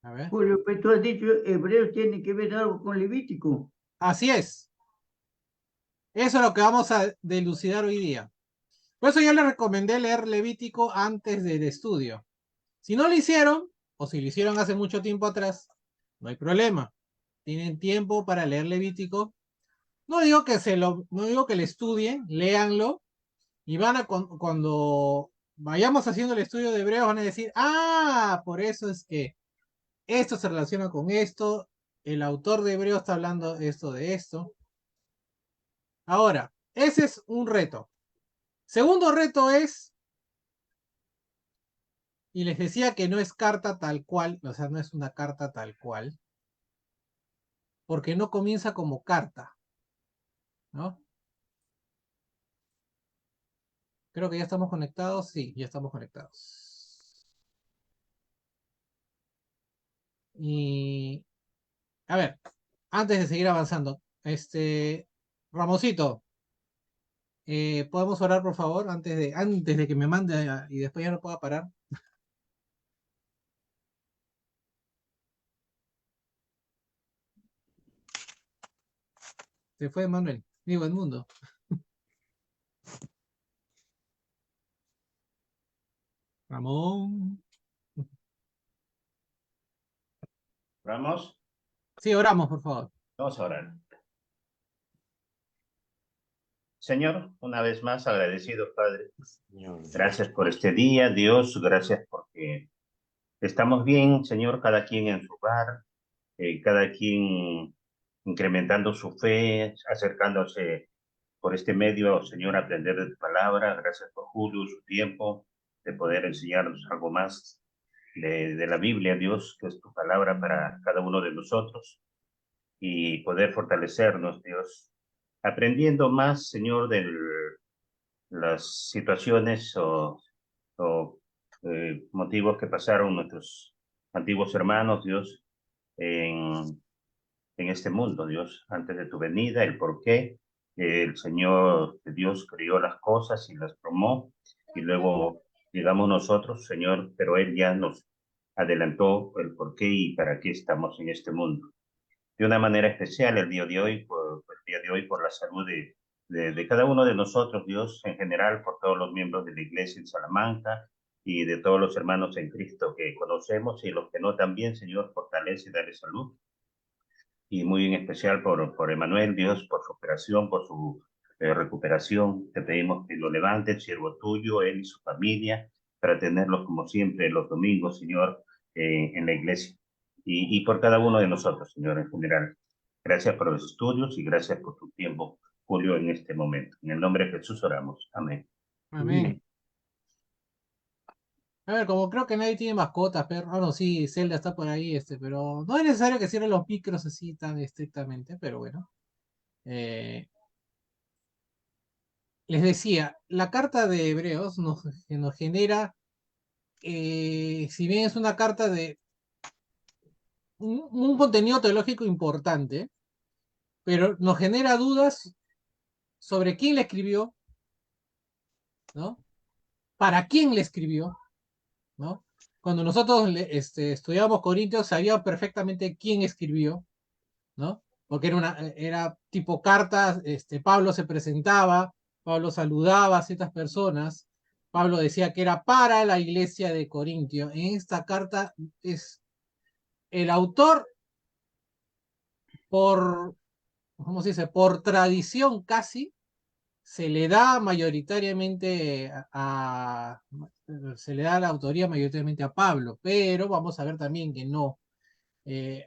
A ver. Julio, pues tú has dicho, Hebreos tiene que ver algo con Levítico. Así es. Eso es lo que vamos a dilucidar hoy día. Por eso yo les recomendé leer Levítico antes del estudio. Si no lo hicieron, o si lo hicieron hace mucho tiempo atrás, no hay problema. Tienen tiempo para leer Levítico. No digo que lo estudien, léanlo, y cuando vayamos haciendo el estudio de Hebreos van a decir, ah, por eso es que esto se relaciona con esto, el autor de Hebreos está hablando esto de esto. Ahora, ese es un reto. Segundo reto es, y les decía que no es carta tal cual, o sea, no es una carta tal cual, porque no comienza como carta, ¿no? Creo que ya estamos conectados, sí, ya estamos conectados. Y, a ver, antes de seguir avanzando, Ramosito, ¿podemos orar, por favor, antes de que me mande y después ya no pueda parar? Se fue Manuel, digo, Edmundo. Ramón. Vamos, Sí, oramos, por favor. vamos a orar. Señor, una vez más agradecido, Padre. Gracias por este día, Dios. Gracias porque estamos bien, Señor, cada quien en su hogar, cada quien incrementando su fe, acercándose por este medio, Señor, a aprender de tu palabra. Gracias por Julio, su tiempo, de poder enseñarnos algo más de la Biblia, Dios, que es tu palabra para cada uno de nosotros, y poder fortalecernos, Dios, aprendiendo más, Señor, de las situaciones o motivos que pasaron nuestros antiguos hermanos, Dios, en, en este mundo, Dios, antes de tu venida, el por qué el Señor Dios crió las cosas y las formó, y luego llegamos nosotros, Señor, pero Él ya nos adelantó el por qué y para qué estamos en este mundo. De una manera especial el día de hoy, el día de hoy por la salud de cada uno de nosotros, Dios, en general, por todos los miembros de la iglesia en Salamanca y de todos los hermanos en Cristo que conocemos y los que no también, Señor, fortalece y dale salud. Y muy en especial por Emanuel, Dios, por su operación, por su recuperación. Te pedimos que lo levantes, siervo tuyo, él y su familia, para tenerlos como siempre los domingos, Señor, en la iglesia. Y por cada uno de nosotros, Señor, en general. Gracias por los estudios y gracias por tu tiempo, Julio, en este momento. En el nombre de Jesús oramos. Amén. Amén. A ver, como creo que nadie tiene mascotas, pero, no, sí, Zelda está por ahí, pero no es necesario que cierren los micros así tan estrictamente, pero bueno. Eh, Les decía, la carta de Hebreos que nos genera, si bien es una carta de un contenido teológico importante, pero nos genera dudas sobre quién le escribió, ¿no? ¿Para quién le escribió? ¿No? Cuando nosotros estudiábamos Corintios, sabía perfectamente quién escribió, ¿no? Porque era tipo cartas, Pablo se presentaba, Pablo saludaba a ciertas personas, Pablo decía que era para la iglesia de Corintio. En esta carta es el autor por, ¿cómo se dice? Por tradición casi, se le da mayoritariamente se le da la autoría mayoritariamente a Pablo, pero vamos a ver también que no,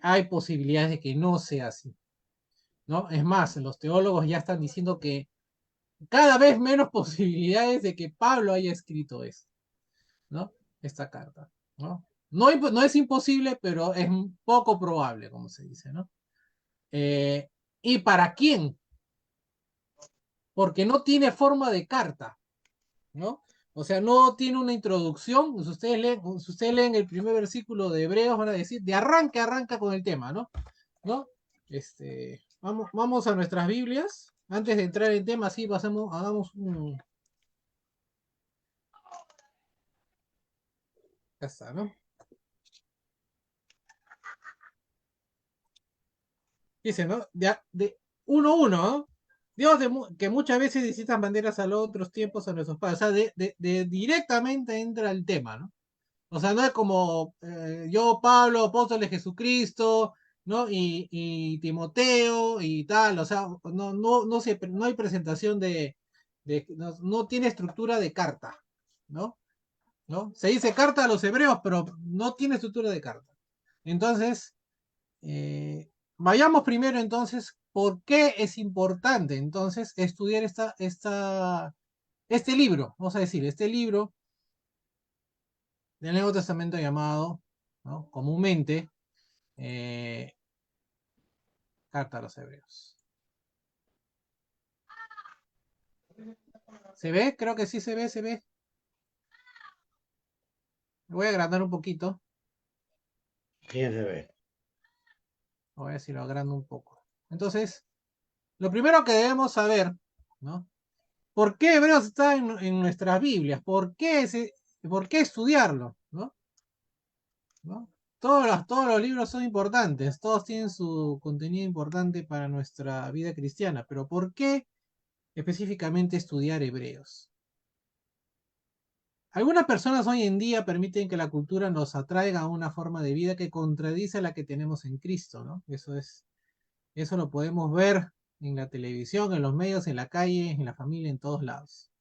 hay posibilidades de que no sea así, ¿no? Es más, los teólogos ya están diciendo que cada vez menos posibilidades de que Pablo haya escrito esto, ¿no? Esta carta, ¿no? No es imposible, pero es poco probable, como se dice, ¿no? ¿Y para quién? Porque no tiene forma de carta, ¿no? O sea, no tiene una introducción. Si ustedes leen el primer versículo de Hebreos, van a decir, de arranque arranca con el tema, ¿no? ¿No? Vamos a nuestras Biblias. Antes de entrar en tema, sí, hagamos un. Ya está, ¿no? Dice, ¿no? De uno a uno, ¿no? Dios que muchas veces distintas banderas a los otros tiempos a nuestros padres. O sea, de directamente entra el tema, ¿no? O sea, no es como yo, Pablo, apóstol de Jesucristo, ¿no? Y Timoteo y tal. O sea, no hay presentación no tiene estructura de carta, ¿no? ¿No? Se dice carta a los hebreos, pero no tiene estructura de carta. Entonces, vayamos primero entonces, ¿por qué es importante entonces estudiar este libro? Vamos a decir, este libro del Nuevo Testamento llamado, ¿no?, comúnmente, eh, Carta a los Hebreos. ¿Se ve? Creo que sí se ve, se ve. Voy a agrandar un poquito. Sí, se ve. Voy a ver si lo agrando un poco. Entonces, lo primero que debemos saber, ¿no? ¿Por qué Hebreos está en nuestras Biblias? ¿Por qué estudiarlo? ¿No? ¿No? Todos los libros son importantes, todos tienen su contenido importante para nuestra vida cristiana, pero ¿por qué específicamente estudiar Hebreos? Algunas personas hoy en día permiten que la cultura nos atraiga a una forma de vida que contradice a la que tenemos en Cristo, ¿no? Eso lo podemos ver en la televisión, en los medios, en la calle, en la familia, en todos lados.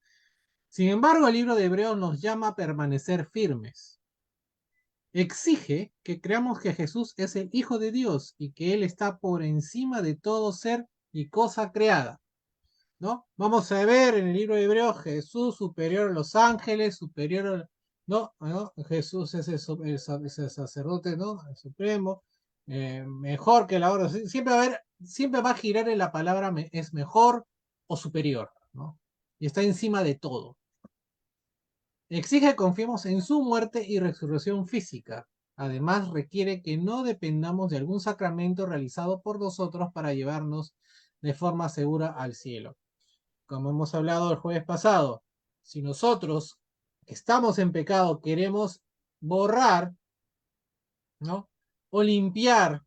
Sin embargo, el libro de Hebreos nos llama a permanecer firmes. Exige que creamos que Jesús es el Hijo de Dios y que Él está por encima de todo ser y cosa creada, ¿no? Vamos a ver en el libro de Hebreos Jesús superior a los ángeles, superior, ¿no? ¿No? Jesús es el sacerdote, ¿no?, el supremo, mejor que la hora. Siempre va a girar en la palabra es mejor o superior, ¿no? Y está encima de todo. Exige que confiemos en su muerte y resurrección física. Además, requiere que no dependamos de algún sacramento realizado por nosotros para llevarnos de forma segura al cielo. Como hemos hablado el jueves pasado, si nosotros que estamos en pecado queremos borrar, ¿no?, o limpiar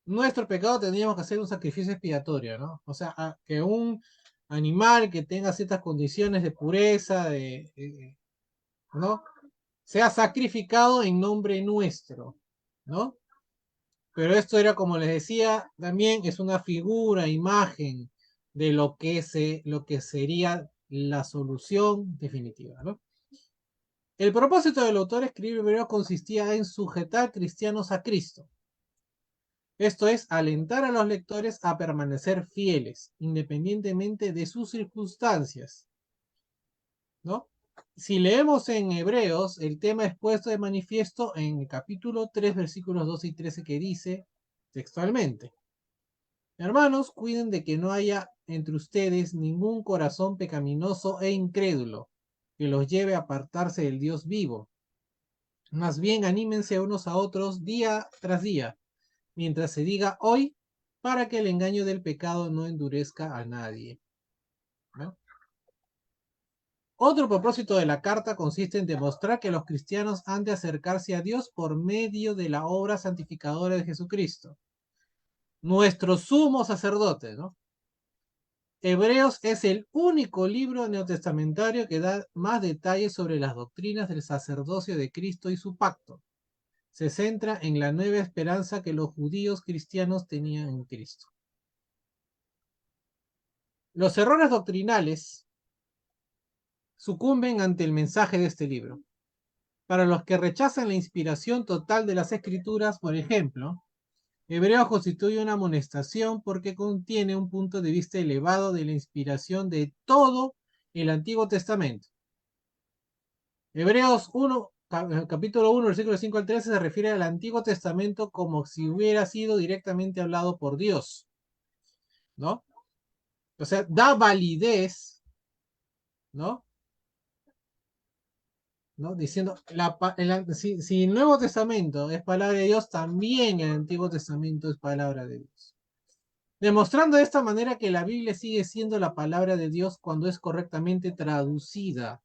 nuestro pecado, tendríamos que hacer un sacrificio expiatorio, ¿no? O sea, que un animal que tenga ciertas condiciones de pureza, ¿no?, sea sacrificado en nombre nuestro, ¿no? Pero esto era, como les decía, también es una figura, imagen de lo que sería la solución definitiva, ¿no? El propósito del autor escribir Hebreos consistía en sujetar cristianos a Cristo. Esto es, alentar a los lectores a permanecer fieles, independientemente de sus circunstancias, ¿no? Si leemos en Hebreos, el tema es puesto de manifiesto en el capítulo 3, versículos 12 y 13, que dice textualmente: Hermanos, cuiden de que no haya entre ustedes ningún corazón pecaminoso e incrédulo que los lleve a apartarse del Dios vivo. Más bien anímense unos a otros día tras día, mientras se diga hoy, para que el engaño del pecado no endurezca a nadie, ¿no? Otro propósito de la carta consiste en demostrar que los cristianos han de acercarse a Dios por medio de la obra santificadora de Jesucristo, nuestro sumo sacerdote, ¿no? Hebreos es el único libro neotestamentario que da más detalles sobre las doctrinas del sacerdocio de Cristo y su pacto. Se centra en la nueva esperanza que los judíos cristianos tenían en Cristo. Los errores doctrinales sucumben ante el mensaje de este libro. Para los que rechazan la inspiración total de las Escrituras, por ejemplo, Hebreos constituye una amonestación porque contiene un punto de vista elevado de la inspiración de todo el Antiguo Testamento. Hebreos 1, capítulo 1, versículo 5 al 13 se refiere al Antiguo Testamento como si hubiera sido directamente hablado por Dios, ¿no? O sea, da validez, ¿no? ¿No? Diciendo, si el Nuevo Testamento es palabra de Dios, también el Antiguo Testamento es palabra de Dios. Demostrando de esta manera que la Biblia sigue siendo la palabra de Dios cuando es correctamente traducida.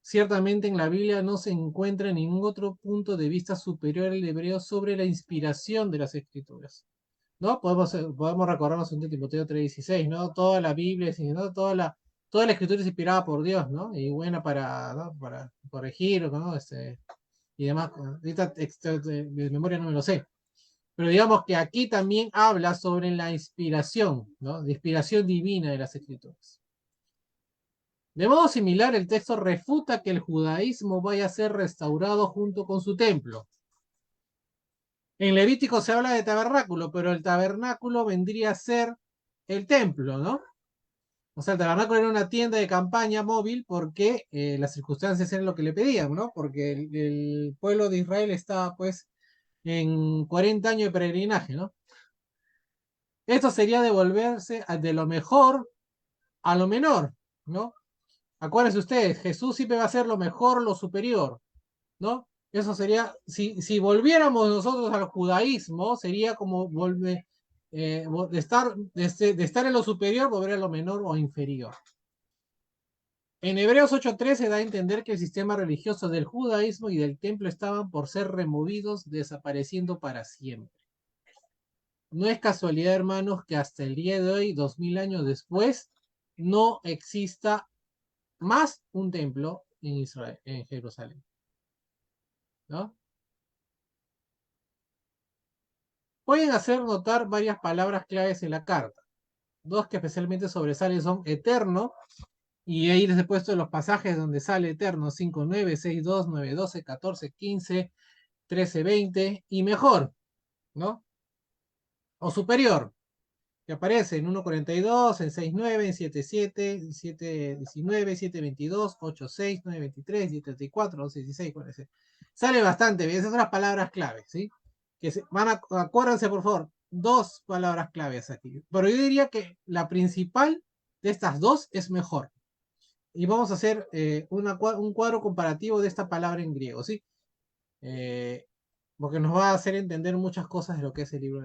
Ciertamente en la Biblia no se encuentra ningún otro punto de vista superior al hebreo sobre la inspiración de las escrituras. ¿No? Podemos recordarnos un Timoteo 3:16, ¿no? Toda la Biblia, ¿no? Toda la escritura es inspirada por Dios, ¿no? Y buena para, ¿no? Para corregir, ¿no? Y demás. Ahorita de memoria no me lo sé. Pero digamos que aquí también habla sobre la inspiración, ¿no? De inspiración divina de las escrituras. De modo similar, el texto refuta que el judaísmo vaya a ser restaurado junto con su templo. En Levítico se habla de tabernáculo, pero el tabernáculo vendría a ser el templo, ¿no? O sea, el tabernáculo era una tienda de campaña móvil porque las circunstancias eran lo que le pedían, ¿no? Porque el pueblo de Israel estaba, pues, en 40 años de peregrinaje, ¿no? Esto sería devolverse de lo mejor a lo menor, ¿no? Acuérdense ustedes, Jesús siempre va a ser lo mejor, lo superior, ¿no? Eso sería, si volviéramos nosotros al judaísmo, sería como de estar en lo superior, volver a lo menor o inferior. En Hebreos 8:13 da a entender que el sistema religioso del judaísmo y del templo estaban por ser removidos, desapareciendo para siempre. No es casualidad, hermanos, que hasta el día de hoy, 2000 años después, no exista más un templo en Israel, en Jerusalén, ¿no? Pueden hacer notar varias palabras claves en la carta. Dos que especialmente sobresalen son eterno, y ahí les he puesto los pasajes donde sale eterno: 5:9, 6:2, 9:12, 14:15, 13:20, y mejor, ¿no? O superior, que aparece en 1:42, en 6:9, en 7:7, en 7:19, 7:22, 8:6, 9:23, 10:34, 11:16, 46. Sale bastante bien, esas son las palabras claves, ¿sí? Acuérdense, por favor, dos palabras claves aquí. Pero yo diría que la principal de estas dos es mejor. Y vamos a hacer un cuadro comparativo de esta palabra en griego, ¿sí? Porque nos va a hacer entender muchas cosas de lo que es el libro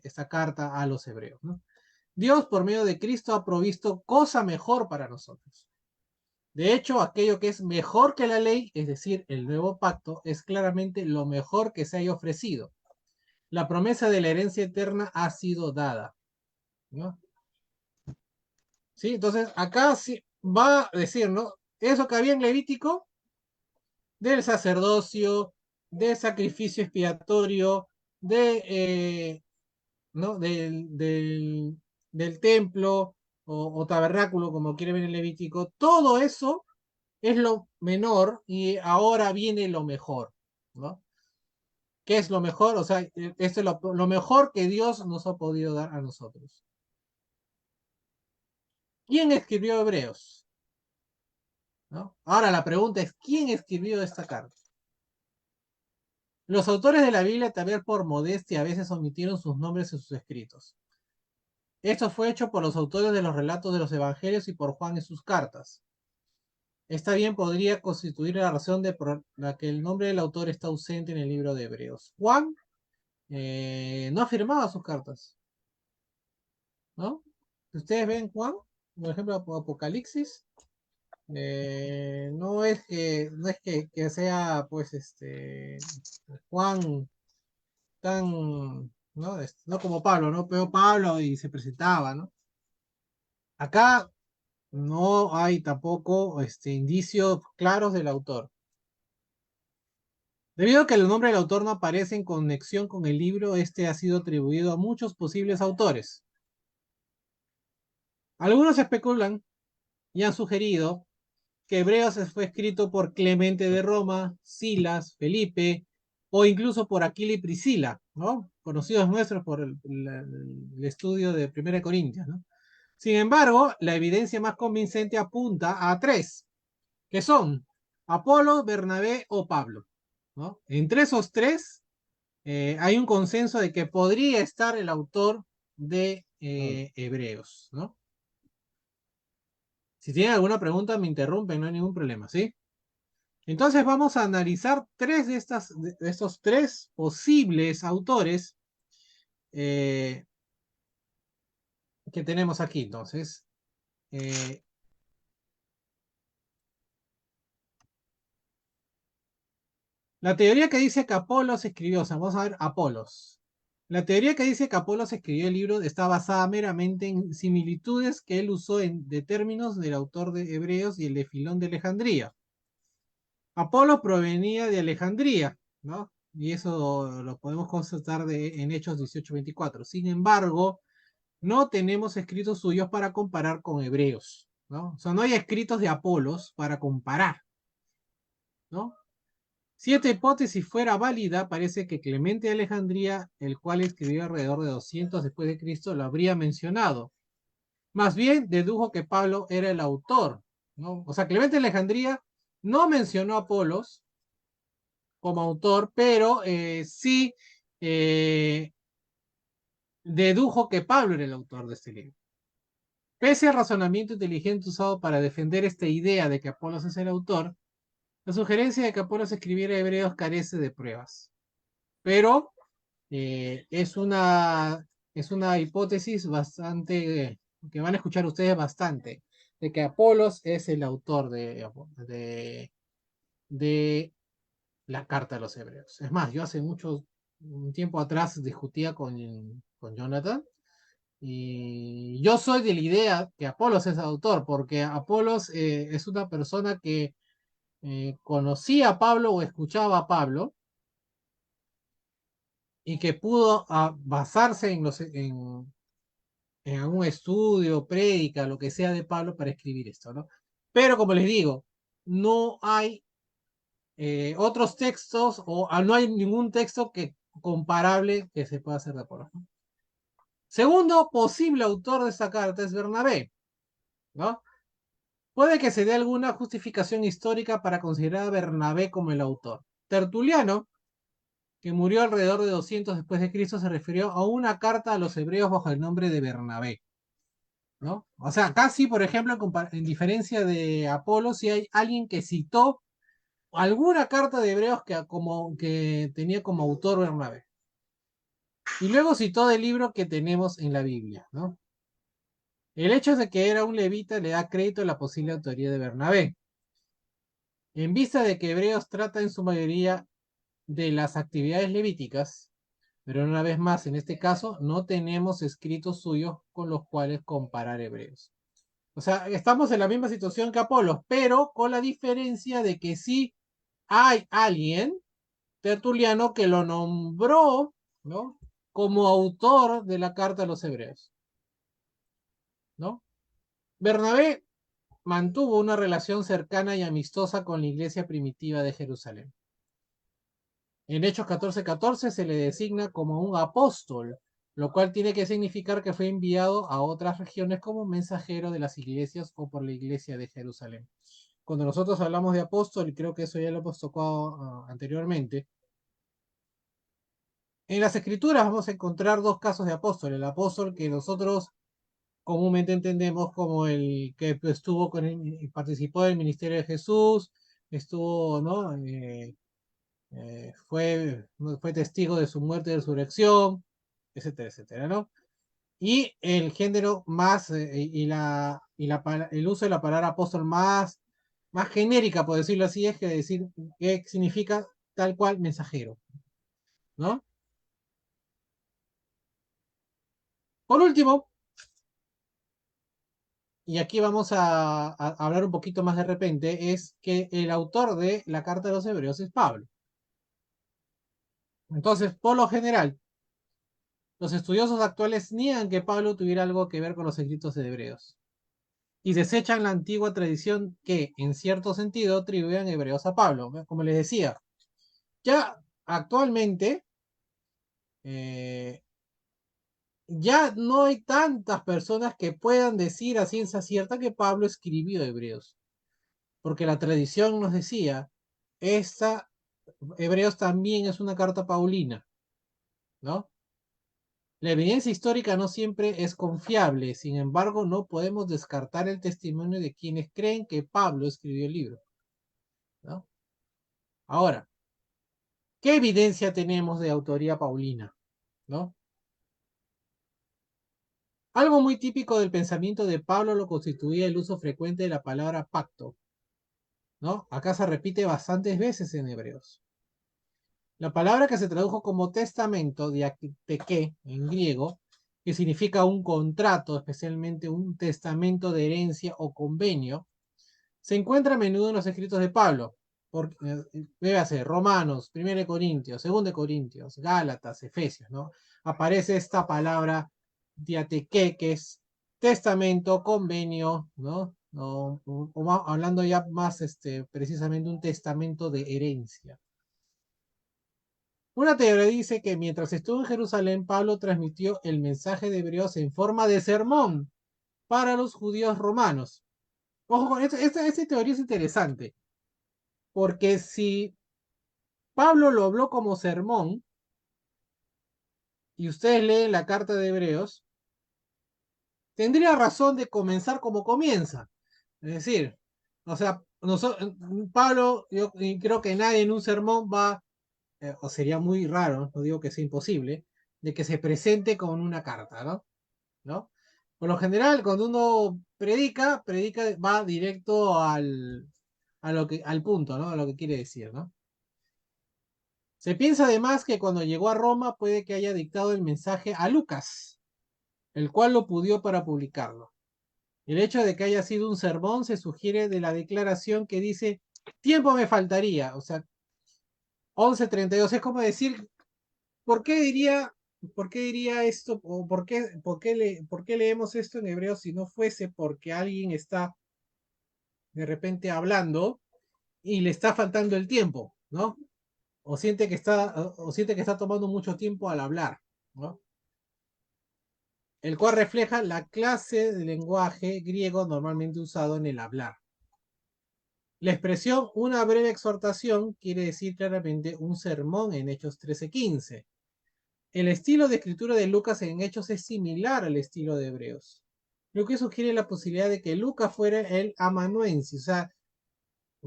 esta carta a los hebreos, ¿no? Dios, por medio de Cristo, ha provisto cosa mejor para nosotros. De hecho, aquello que es mejor que la ley, es decir, el nuevo pacto, es claramente lo mejor que se haya ofrecido. La promesa de la herencia eterna ha sido dada, ¿no? ¿Sí? Entonces, acá sí va a decir, ¿no? Eso que había en Levítico, del sacerdocio, del sacrificio expiatorio, ¿no? del templo o tabernáculo, como quiere ver en Levítico, todo eso es lo menor y ahora viene lo mejor, ¿no? ¿Qué es lo mejor? O sea, esto es lo mejor que Dios nos ha podido dar a nosotros. ¿Quién escribió Hebreos? ¿No? Ahora la pregunta es, ¿quién escribió esta carta? Los autores de la Biblia, tal vez por modestia, a veces omitieron sus nombres en sus escritos. Esto fue hecho por los autores de los relatos de los evangelios y por Juan en sus cartas. Esta bien podría constituir la razón por la que el nombre del autor está ausente en el libro de Hebreos. Juan no afirmaba sus cartas, ¿no? Si ustedes ven Juan, por ejemplo, Apocalipsis, no es que sea, pues, Juan tan, ¿no? No como Pablo, ¿no? Pero Pablo y se presentaba, ¿no? Acá no hay tampoco indicios claros del autor. Debido a que el nombre del autor no aparece en conexión con el libro, este ha sido atribuido a muchos posibles autores. Algunos especulan y han sugerido que Hebreos fue escrito por Clemente de Roma, Silas, Felipe o incluso por Aquila y Priscila, ¿no? Conocidos nuestros por el estudio de 1 Corintios, ¿no? Sin embargo, la evidencia más convincente apunta a tres, que son Apolo, Bernabé o Pablo, ¿no? Entre esos tres hay un consenso de que podría estar el autor de Hebreos, ¿no? Si tienen alguna pregunta, me interrumpen, no hay ningún problema, ¿sí? Entonces vamos a analizar tres de estos tres posibles autores que tenemos aquí. Entonces, La teoría que dice que Apolos escribió, o sea, vamos a ver Apolos. La teoría que dice que Apolos escribió el libro está basada meramente en similitudes que él usó de términos del autor de Hebreos y el de Filón de Alejandría. Apolos provenía de Alejandría, ¿no? Y eso lo podemos constatar en Hechos 18:24. Sin embargo, no tenemos escritos suyos para comparar con Hebreos, ¿no? O sea, no hay escritos de Apolos para comparar, ¿no? Si esta hipótesis fuera válida, parece que Clemente de Alejandría, el cual escribió alrededor de 200 después de Cristo, lo habría mencionado. Más bien dedujo que Pablo era el autor, ¿no? O sea, Clemente de Alejandría no mencionó a Apolos como autor, pero sí dedujo que Pablo era el autor de este libro. Pese al razonamiento inteligente usado para defender esta idea de que Apolos es el autor, la sugerencia de que Apolos escribiera Hebreos carece de pruebas. Pero es una hipótesis bastante, que van a escuchar ustedes bastante, de que Apolos es el autor de la carta a los hebreos. Es más, yo hace un tiempo atrás discutía con Jonathan y yo soy de la idea que Apolos es el autor, porque Apolos es una persona que conocía a Pablo o escuchaba a Pablo y que pudo basarse en algún estudio, prédica, lo que sea de Pablo para escribir esto, ¿no? Pero como les digo, no hay otros textos no hay ningún texto comparable que se pueda hacer de Apolo, ¿no? Segundo posible autor de esta carta es Bernabé, ¿no? Puede que se dé alguna justificación histórica para considerar a Bernabé como el autor. Tertuliano, que murió alrededor de 200 después de Cristo, se refirió a una carta a los hebreos bajo el nombre de Bernabé, ¿no? O sea, casi, por ejemplo, en diferencia de Apolo, si hay alguien que citó alguna carta de hebreos que tenía como autor Bernabé. Y luego citó del libro que tenemos en la Biblia, ¿no? El hecho de que era un levita le da crédito a la posible autoría de Bernabé. En vista de que Hebreos trata en su mayoría de las actividades levíticas, pero una vez más, en este caso, no tenemos escritos suyos con los cuales comparar Hebreos. O sea, estamos en la misma situación que Apolos, pero con la diferencia de que sí hay alguien, Tertuliano, que lo nombró, ¿no?, como autor de la carta a los Hebreos, ¿no? Bernabé mantuvo una relación cercana y amistosa con la iglesia primitiva de Jerusalén. En Hechos 14:14 se le designa como un apóstol, lo cual tiene que significar que fue enviado a otras regiones como mensajero de las iglesias o por la iglesia de Jerusalén. Cuando nosotros hablamos de apóstol, y creo que eso ya lo hemos tocado anteriormente, en las escrituras vamos a encontrar dos casos de apóstol. El apóstol que nosotros comúnmente entendemos como el que estuvo participó del ministerio de Jesús, estuvo, ¿no? Fue testigo de su muerte y resurrección, etcétera, etcétera, ¿no? Y el género más, el uso de la palabra apóstol más genérica, por decirlo así, es que decir que significa tal cual mensajero, ¿no? Por último, y aquí vamos a hablar un poquito más de repente, es que el autor de la carta de los Hebreos es Pablo. Entonces, por lo general, los estudiosos actuales niegan que Pablo tuviera algo que ver con los escritos de Hebreos y desechan la antigua tradición que, en cierto sentido, atribuían Hebreos a Pablo. Como les decía, ya actualmente eh, ya no hay tantas personas que puedan decir a ciencia cierta que Pablo escribió Hebreos, porque la tradición nos decía, esta Hebreos también es una carta paulina, ¿no? La evidencia histórica no siempre es confiable, sin embargo, no podemos descartar el testimonio de quienes creen que Pablo escribió el libro, ¿no? Ahora, ¿qué evidencia tenemos de autoría paulina, ¿no? Algo muy típico del pensamiento de Pablo lo constituía el uso frecuente de la palabra pacto, ¿no? Acá se repite bastantes veces en Hebreos. La palabra que se tradujo como testamento, diateké en griego, que significa un contrato, especialmente un testamento de herencia o convenio, se encuentra a menudo en los escritos de Pablo. Véase, Romanos, 1 Corintios, 2 Corintios, Gálatas, Efesios, ¿no? Aparece esta palabra diateké, que es testamento, convenio, ¿no? Hablando ya más precisamente un testamento de herencia. Una teoría dice que mientras estuvo en Jerusalén, Pablo transmitió el mensaje de Hebreos en forma de sermón para los judíos romanos. Ojo con esta teoría es interesante, porque si Pablo lo habló como sermón, y ustedes leen la carta de Hebreos, tendría razón de comenzar como comienza. Es decir, o sea, Pablo, yo creo que nadie en un sermón va, o sería muy raro, no digo que sea imposible, de que se presente con una carta, ¿no? Por lo general, cuando uno predica, va directo al punto, ¿no? A lo que quiere decir, ¿no? Se piensa además que cuando llegó a Roma puede que haya dictado el mensaje a Lucas, el cual lo pudió para publicarlo. El hecho de que haya sido un sermón se sugiere de la declaración que dice, tiempo me faltaría, o sea, 11:32, es como decir, ¿por qué diría, por qué diría esto, o por qué leemos esto en hebreo si no fuese porque alguien está de repente hablando y le está faltando el tiempo, ¿no? O siente que está tomando mucho tiempo al hablar, ¿no? El cual refleja la clase de lenguaje griego normalmente usado en el hablar. La expresión una breve exhortación quiere decir claramente un sermón en Hechos 13:15. El estilo de escritura de Lucas en Hechos es similar al estilo de Hebreos, lo que sugiere la posibilidad de que Lucas fuera el amanuensis. O sea,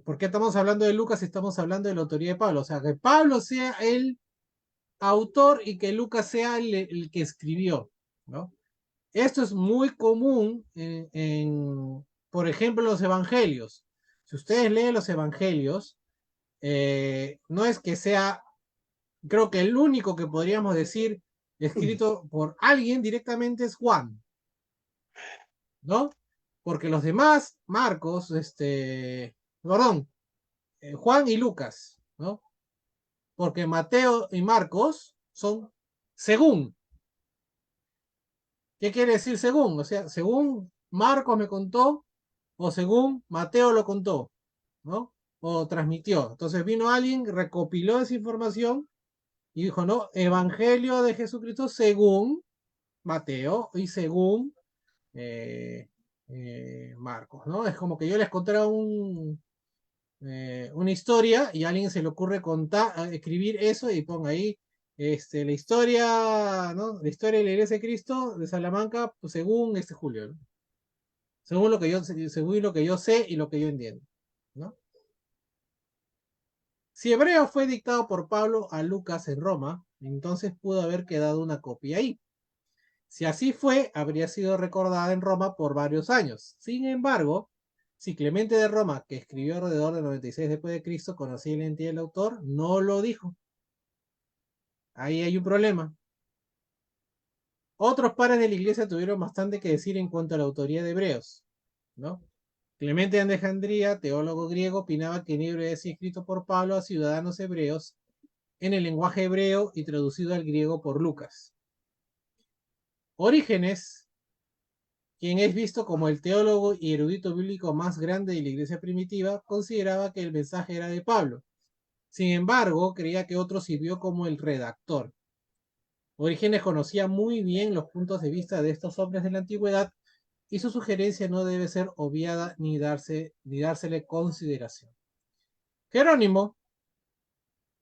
¿por qué estamos hablando de Lucas si estamos hablando de la autoría de Pablo? O sea, que Pablo sea el autor y que Lucas sea el que escribió, ¿no? Esto es muy común por ejemplo, los evangelios. Si ustedes leen los evangelios, no es que sea, creo que el único que podríamos decir escrito por alguien directamente es Juan, ¿no? Porque los demás, Marcos, perdón, Juan y Lucas, ¿no? Porque Mateo y Marcos son según. ¿Qué quiere decir según? O sea, según Marcos me contó o según Mateo lo contó, ¿no? O transmitió. Entonces vino alguien, recopiló esa información y dijo, no, Evangelio de Jesucristo según Mateo y según eh, Marcos, ¿no? Es como que yo les contara una historia y a alguien se le ocurre escribir eso y ponga ahí la historia, ¿no? La historia de la Iglesia de Cristo de Salamanca, pues, según Julio, ¿no? Según lo que yo sé y lo que yo entiendo, ¿no? Si Hebreo fue dictado por Pablo a Lucas en Roma, entonces pudo haber quedado una copia ahí. Si así fue, habría sido recordada en Roma por varios años. Sin embargo, si Clemente de Roma, que escribió alrededor del 96 después de Cristo, conocía la identidad del autor, no lo dijo. Ahí hay un problema. Otros padres de la iglesia tuvieron bastante que decir en cuanto a la autoría de Hebreos, ¿no? Clemente de Alejandría, teólogo griego, opinaba que el libro es escrito por Pablo a ciudadanos hebreos en el lenguaje hebreo y traducido al griego por Lucas. Orígenes, quien es visto como el teólogo y erudito bíblico más grande de la iglesia primitiva, consideraba que el mensaje era de Pablo. Sin embargo, creía que otro sirvió como el redactor. Orígenes conocía muy bien los puntos de vista de estos hombres de la antigüedad y su sugerencia no debe ser obviada ni dársele consideración. Jerónimo,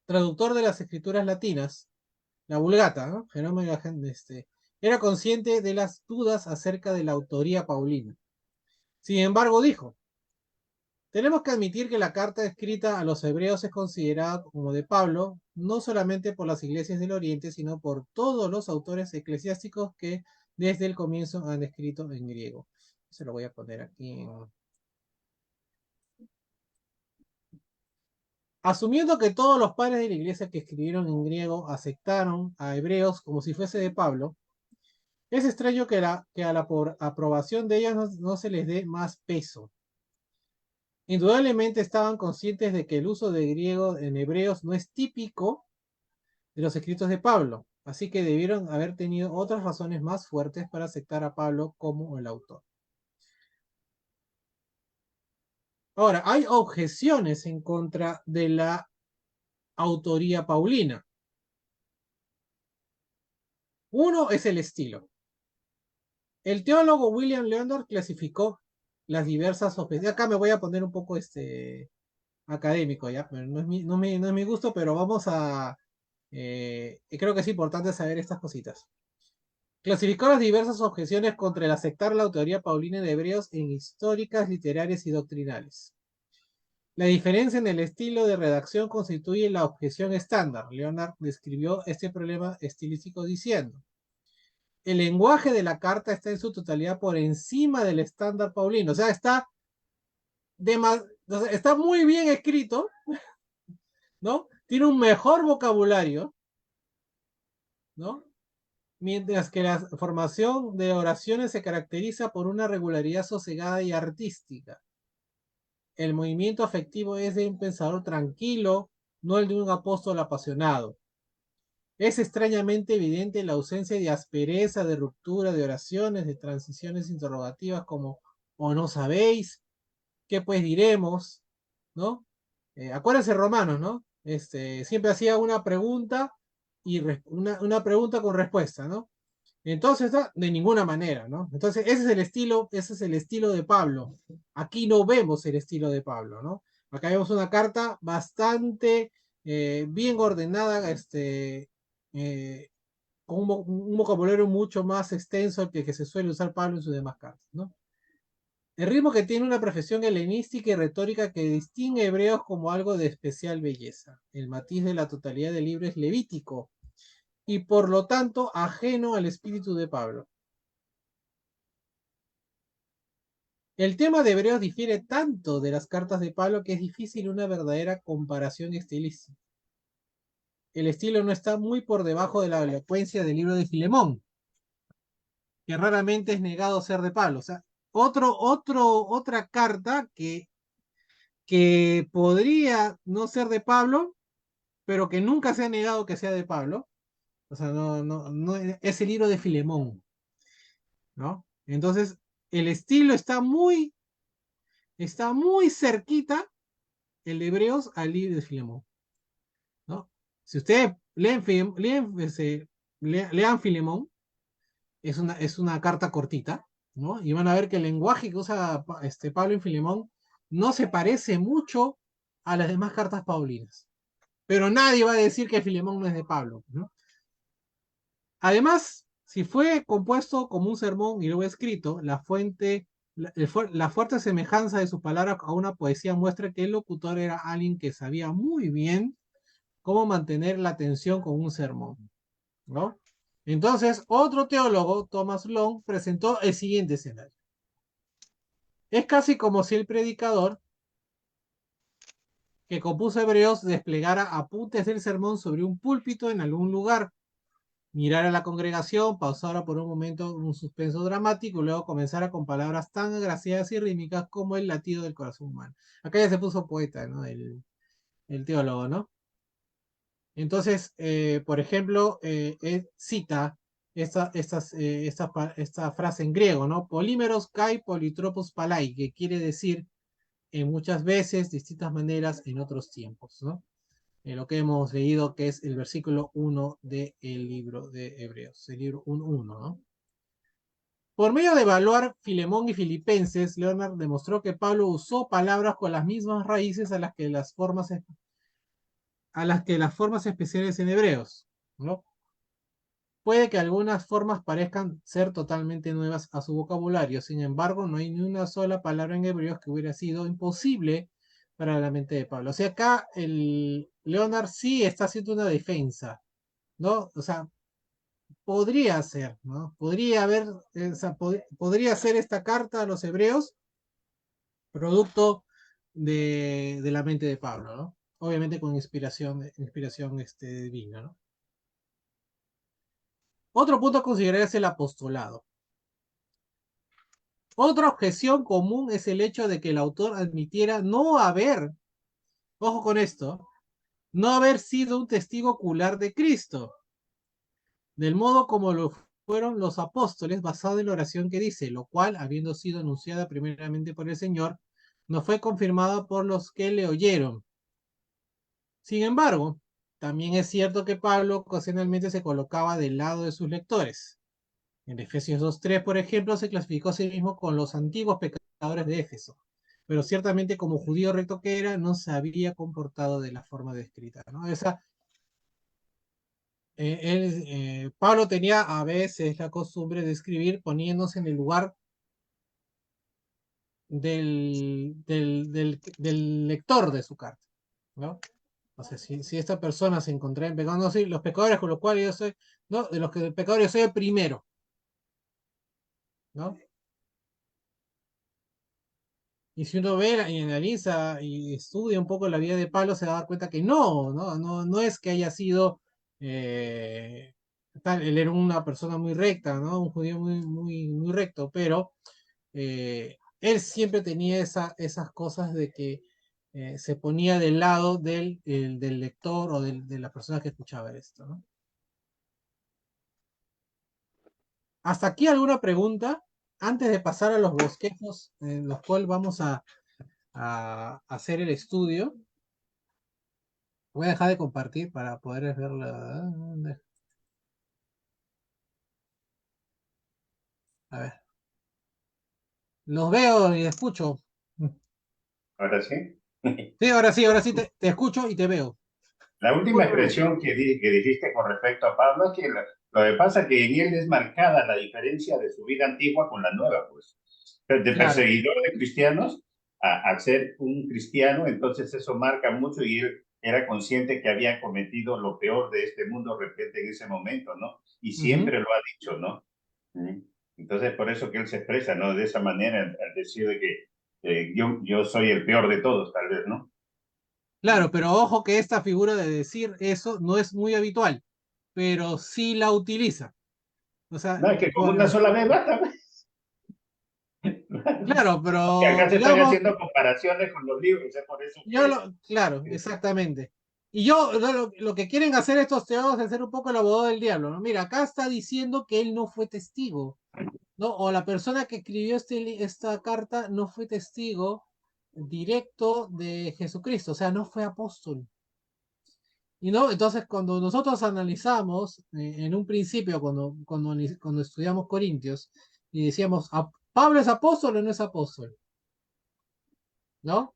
traductor de las escrituras latinas, la Vulgata, ¿no? Jerónimo era consciente de las dudas acerca de la autoría paulina. Sin embargo, dijo, tenemos que admitir que la carta escrita a los hebreos es considerada como de Pablo, no solamente por las iglesias del Oriente, sino por todos los autores eclesiásticos que desde el comienzo han escrito en griego. Se lo voy a poner aquí Asumiendo que todos los padres de la iglesia que escribieron en griego aceptaron a Hebreos como si fuese de Pablo, es extraño que a la aprobación de ellos no se les dé más peso. Indudablemente estaban conscientes de que el uso de griego en Hebreos no es típico de los escritos de Pablo, así que debieron haber tenido otras razones más fuertes para aceptar a Pablo como el autor. Ahora, hay objeciones en contra de la autoría paulina. Uno es el estilo. El teólogo William Leonard clasificó las diversas objeciones. Acá me voy a poner un poco académico, ¿ya? Pero no es mi gusto, pero vamos a... creo que es importante saber estas cositas. Clasificó las diversas objeciones contra el aceptar la autoría paulina de Hebreos en históricas, literarias y doctrinales. La diferencia en el estilo de redacción constituye la objeción estándar. Leonard describió este problema estilístico diciendo: el lenguaje de la carta está en su totalidad por encima del estándar paulino. O sea, está muy bien escrito, ¿no? Tiene un mejor vocabulario, ¿no? Mientras que la formación de oraciones se caracteriza por una regularidad sosegada y artística. El movimiento afectivo es de un pensador tranquilo, no el de un apóstol apasionado. Es extrañamente evidente la ausencia de aspereza, de ruptura, de oraciones, de transiciones interrogativas como ¿o no sabéis? ¿Qué pues diremos? ¿No? Acuérdense Romanos, ¿no? Siempre hacía una pregunta y una pregunta con respuesta, ¿no? Entonces, de ninguna manera, ¿no? Entonces, ese es el estilo de Pablo. Aquí no vemos el estilo de Pablo, ¿no? Acá vemos una carta bastante bien ordenada, con un vocabulario mucho más extenso que se suele usar Pablo en sus demás cartas, ¿no? El ritmo que tiene una profesión helenística y retórica que distingue a Hebreos como algo de especial belleza. El matiz de la totalidad del libro es levítico y por lo tanto ajeno al espíritu de Pablo. El tema de Hebreos difiere tanto de las cartas de Pablo que es difícil una verdadera comparación estilística. El estilo no está muy por debajo de la elocuencia del libro de Filemón, que raramente es negado ser de Pablo. O sea, otra carta que podría no ser de Pablo, pero que nunca se ha negado que sea de Pablo. O sea, no es el libro de Filemón, ¿no? Entonces, el estilo está muy cerquita, el de Hebreos, al libro de Filemón, ¿no? Si ustedes lean Filemón, es una carta cortita, ¿no? Y van a ver que el lenguaje que usa Pablo en Filemón no se parece mucho a las demás cartas paulinas. Pero nadie va a decir que Filemón no es de Pablo, ¿no? Además, si fue compuesto como un sermón y luego escrito, la fuerte semejanza de sus palabras a una poesía muestra que el locutor era alguien que sabía muy bien cómo mantener la atención con un sermón, ¿no? Entonces, otro teólogo, Thomas Long, presentó el siguiente escenario. Es casi como si el predicador que compuso Hebreos desplegara apuntes del sermón sobre un púlpito en algún lugar, mirara a la congregación, pausara por un momento un suspenso dramático y luego comenzara con palabras tan agraciadas y rítmicas como el latido del corazón humano. Acá ya se puso poeta, ¿no? El teólogo, ¿no? Entonces, por ejemplo, cita esta frase en griego, ¿no? Polímeros kai politropos palai, que quiere decir muchas veces, distintas maneras, en otros tiempos, ¿no? Lo que hemos leído, que es el versículo 1 del libro de Hebreos, el libro 1.1, ¿no? Por medio de evaluar Filemón y Filipenses, Leonard demostró que Pablo usó palabras con las mismas raíces a las que las formas especiales en Hebreos, ¿no? Puede que algunas formas parezcan ser totalmente nuevas a su vocabulario, sin embargo, no hay ni una sola palabra en Hebreos que hubiera sido imposible para la mente de Pablo. O sea, acá el Leonard sí está haciendo una defensa, ¿no? O sea, podría ser, ¿no? Podría ser esta carta a los hebreos producto de la mente de Pablo, ¿no? obviamente con inspiración divina, ¿no? Otro punto a considerar es el apostolado. Otra objeción común es el hecho de que el autor admitiera no haber, ojo con esto, no haber sido un testigo ocular de Cristo, del modo como lo fueron los apóstoles, basado en la oración que dice, lo cual, habiendo sido anunciada primeramente por el Señor, no fue confirmada por los que le oyeron. Sin embargo, también es cierto que Pablo ocasionalmente se colocaba del lado de sus lectores. En Efesios 2:3, por ejemplo, se clasificó a sí mismo con los antiguos pecadores de Éfeso, pero ciertamente como judío recto que era, no se había comportado de la forma descrita, ¿no? Pablo tenía a veces la costumbre de escribir poniéndose en el lugar del lector de su carta, ¿no? O sea, si esta persona se encontraba en pecado, no sé, los pecadores con los cuales yo soy, ¿no? De los que pecadores yo soy el primero, ¿no? Y si uno ve y analiza y estudia un poco la vida de Pablo, se va a dar cuenta que no es que haya sido él era una persona muy recta, ¿no? Un judío muy recto, pero él siempre tenía esas cosas de que se ponía del lado del lector o de la persona que escuchaba esto, ¿no? ¿Hasta aquí alguna pregunta? Antes de pasar a los bosquejos en los cuales vamos a hacer el estudio. Voy a dejar de compartir para poder verla. A ver. Los veo y escucho. Ahora sí. Sí, ahora sí te escucho y te veo. La última expresión que dijiste con respecto a Pablo es que lo que pasa es que en él es marcada la diferencia de su vida antigua con la nueva, pues. De Claro. perseguidor de cristianos a ser un cristiano, entonces eso marca mucho y él era consciente que había cometido lo peor de este mundo de repente en ese momento, ¿no? Y Ujú. siempre lo ha dicho, ¿no? Entonces por eso que él se expresa, ¿no? De esa manera, al decir de que yo soy el peor de todos, tal vez, ¿no? Claro, pero ojo que esta figura de decir eso no es muy habitual, pero sí la utiliza. O sea, No, es que con una sola vez basta. claro, Que pero acá se están digamos, haciendo comparaciones con los libros, es por eso que... claro, exactamente. Y lo que quieren hacer estos teólogos es hacer un poco el abogado del diablo, ¿no? Mira, acá está diciendo que él no fue testigo, ¿no? O la persona que escribió esta carta no fue testigo directo de Jesucristo, o sea, no fue apóstol. Y no, entonces cuando nosotros analizamos en un principio, cuando estudiamos Corintios, y decíamos, ¿Pablo es apóstol o no es apóstol? ¿No?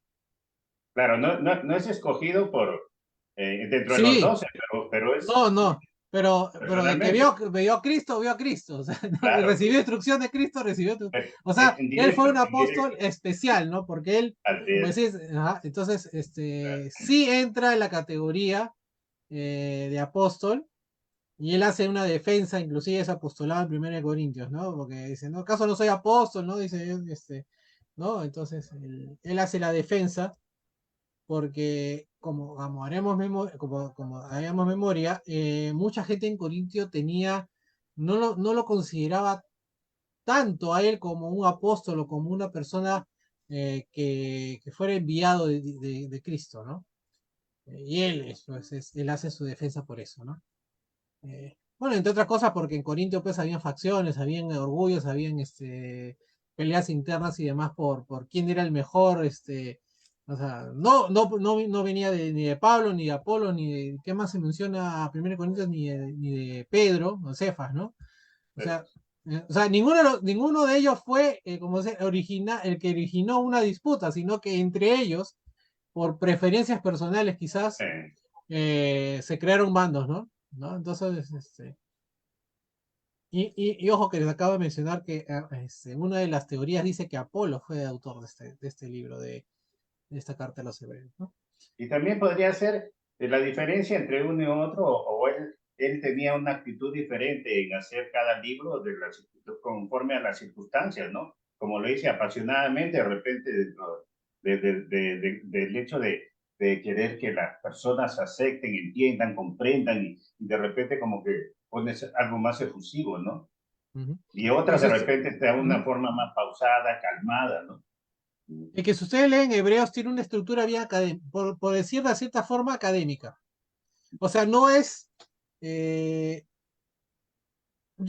Claro, no es escogido por dentro de los Sí, 12, pero es no, pero de que personalmente, vio a Cristo, o sea, ¿no? Y claro, recibió instrucción de Cristo, o sea, en él fue directo, un en apóstol directo, especial, ¿no? Porque él, así como es. decís, ajá, entonces, sí entra en la categoría de apóstol, y él hace una defensa, inclusive es apostolado en 1 Corintios, ¿no? Porque dice, no, ¿acaso no soy apóstol, no? Dice, ¿no? Entonces, él hace la defensa porque como haremos memoria, mucha gente en Corintio no lo consideraba tanto a él como un apóstol o como una persona que fuera enviado de Cristo, ¿no? Y él hace su defensa por eso, ¿no? Bueno, entre otras cosas porque en Corintio pues habían facciones, habían orgullos, habían peleas internas y demás por quién era el mejor, o sea, no venía ni de Pablo, ni de Apolo, ni de, ¿qué más se menciona a 1 Corintios? Ni de Pedro, o Cefas, ¿no? O sea, ninguno de ellos fue, como el que originó una disputa, sino que entre ellos, por preferencias personales quizás, Eh, se crearon bandos, ¿no? ¿No? Entonces, y ojo que les acabo de mencionar que una de las teorías dice que Apolo fue el autor de este libro, de esta carta a los hebreos, ¿no? y también podría ser la diferencia entre uno y otro, o él tenía una actitud diferente en hacer cada libro conforme a las circunstancias, ¿no? Como lo dice apasionadamente, de repente, dentro del hecho de querer que las personas acepten, entiendan, comprendan y de repente como que pones algo más efusivo, ¿no? Ujú. Y otras de Entonces, repente te da una ujú. forma más pausada, calmada, ¿no? Y que si ustedes leen Hebreos, tiene una estructura bien académica, por decir de cierta forma académica. O sea, no es, yo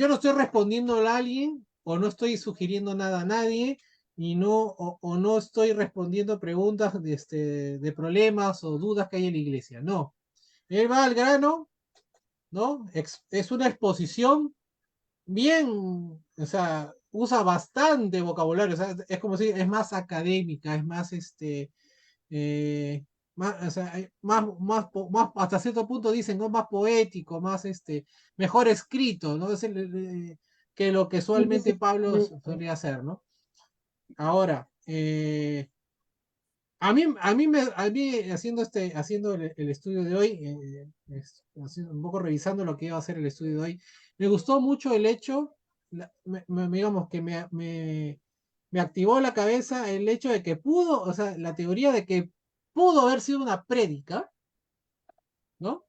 no estoy respondiendo a alguien, o no estoy sugiriendo nada a nadie, y no, o no estoy respondiendo preguntas de problemas o dudas que hay en la iglesia. No. Él va al grano, ¿no? Es una exposición bien, o sea, usa bastante vocabulario, o sea, es como si es más académica, es más más, o sea, hasta cierto punto dicen, ¿no? Más poético, más mejor escrito, ¿no? Que lo que usualmente Pablo solía hacer, ¿no? Ahora, a mí haciendo haciendo el estudio de hoy, un poco revisando lo que iba a hacer el estudio de hoy, me gustó mucho el hecho, digamos que me activó la cabeza el hecho de que pudo, o sea, la teoría de que pudo haber sido una prédica, ¿no?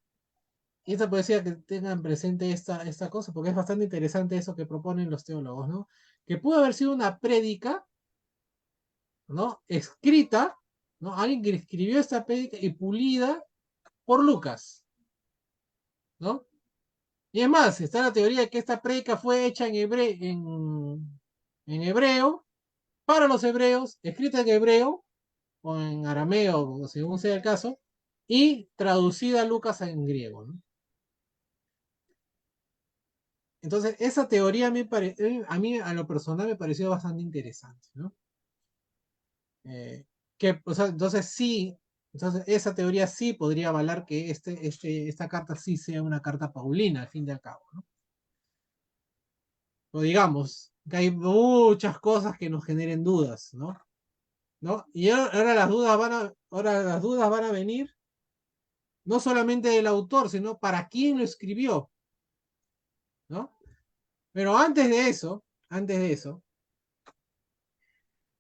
Y esta poesía que tengan presente esta cosa, porque es bastante interesante eso que proponen los teólogos, ¿no? Que pudo haber sido una prédica, ¿no? Escrita, ¿no? Alguien que escribió esta prédica y pulida por Lucas, ¿no? Y es más, está la teoría de que esta prédica fue hecha en hebreo, para los hebreos, escrita en hebreo, o en arameo, según sea el caso, y traducida a Lucas en griego, ¿no? Entonces, esa teoría a mí, a lo personal, me pareció bastante interesante, ¿no? O sea, entonces sí, entonces esa teoría sí podría avalar que esta carta sí sea una carta paulina, al fin y al cabo, ¿no? O digamos, que hay muchas cosas que nos generen dudas, ¿no? ¿No? Y ahora ahora las dudas van a venir no solamente del autor, sino para quién lo escribió, ¿no? Pero antes de eso,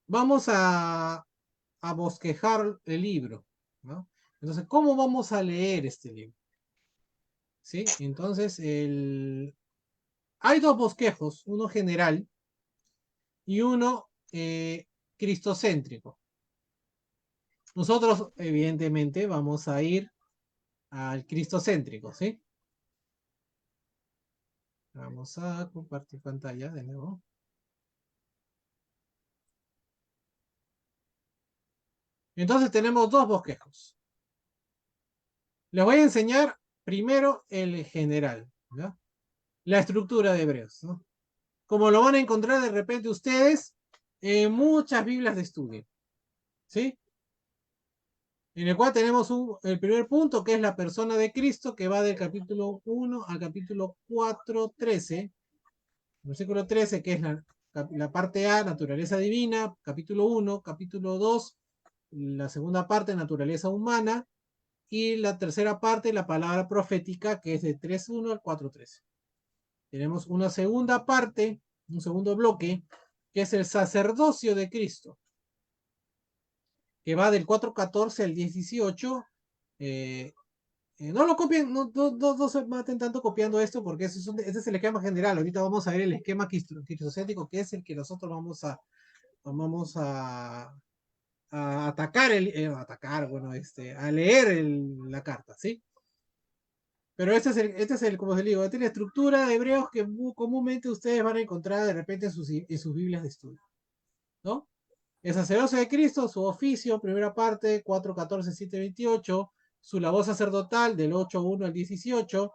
vamos a bosquejar el libro, ¿no? Entonces, ¿cómo vamos a leer este libro? ¿Sí? Entonces, hay dos bosquejos, uno general y uno cristocéntrico. Nosotros, evidentemente, vamos a ir al cristocéntrico, ¿sí? Vamos a compartir pantalla de nuevo. Entonces tenemos dos bosquejos. Les voy a enseñar primero el general, ¿no? La estructura de Hebreos, ¿no? Como lo van a encontrar de repente ustedes en muchas Biblias de estudio, ¿sí? En el cual tenemos el primer punto, que es la persona de Cristo, que va del capítulo 1 al capítulo 4, 13. Versículo 13, que es la parte A, naturaleza divina, capítulo 1, capítulo 2, la segunda parte, naturaleza humana, y la tercera parte, la palabra profética, que es de 3.1 al 4.13. Tenemos una segunda parte, un segundo bloque, que es el sacerdocio de Cristo, que va del 4.14 al 10.18. No lo copien, no se maten tanto copiando esto, porque ese es el esquema general. Ahorita vamos a ver el esquema cristocéntrico, que es el que nosotros vamos a atacar, bueno, a leer la carta, ¿sí? Pero este es el, como les digo, esta es la estructura de hebreos que comúnmente ustedes van a encontrar de repente en sus Biblias de estudio, ¿no? El sacerdocio de Cristo, su oficio, primera parte, 4.14, 7.28, su labor sacerdotal del 8.1 al 18,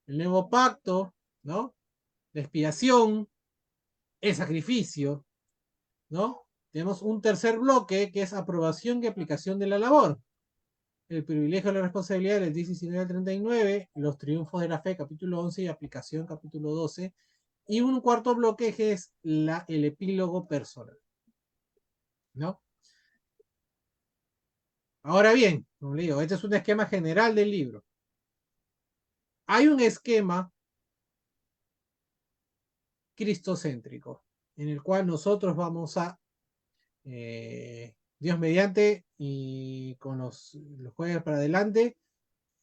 el nuevo pacto, ¿no? La expiación, el sacrificio, ¿no? Tenemos un tercer bloque que es aprobación y aplicación de la labor. El privilegio de la responsabilidad del 19 al 39, los triunfos de la fe, capítulo 11, y aplicación, capítulo 12, y un cuarto bloque que es el epílogo personal, ¿no? Ahora bien, como le digo, este es un esquema general del libro. Hay un esquema cristocéntrico en el cual nosotros vamos a Dios mediante, y con los jueves para adelante,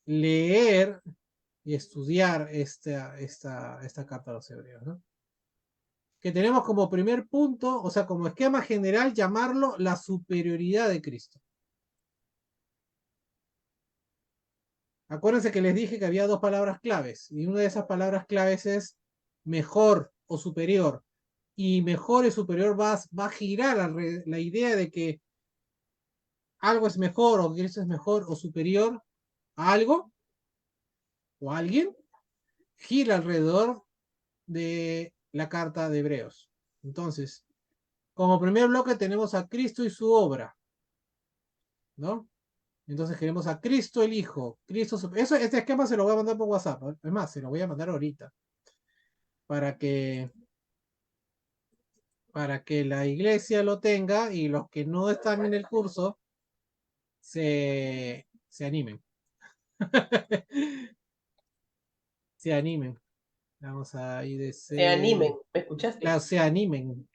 leer y estudiar esta carta a los hebreos, ¿no? Que tenemos como primer punto, o sea, como esquema general, llamarlo la superioridad de Cristo. Acuérdense que les dije que había dos palabras claves, y una de esas palabras claves es mejor o superior. Y mejor y superior va a girar la idea de que algo es mejor o que Cristo es mejor o superior a algo o a alguien, gira alrededor de la carta de Hebreos. Entonces, como primer bloque tenemos a Cristo y su obra, ¿no? Entonces queremos a Cristo el Hijo, este esquema se lo voy a mandar por WhatsApp, ¿no? Es más, se lo voy a mandar ahorita para que la iglesia lo tenga y los que no están en el curso se animen. Se animen. Vamos a IDC. Se animen, ¿me escuchaste? Claro, se animen.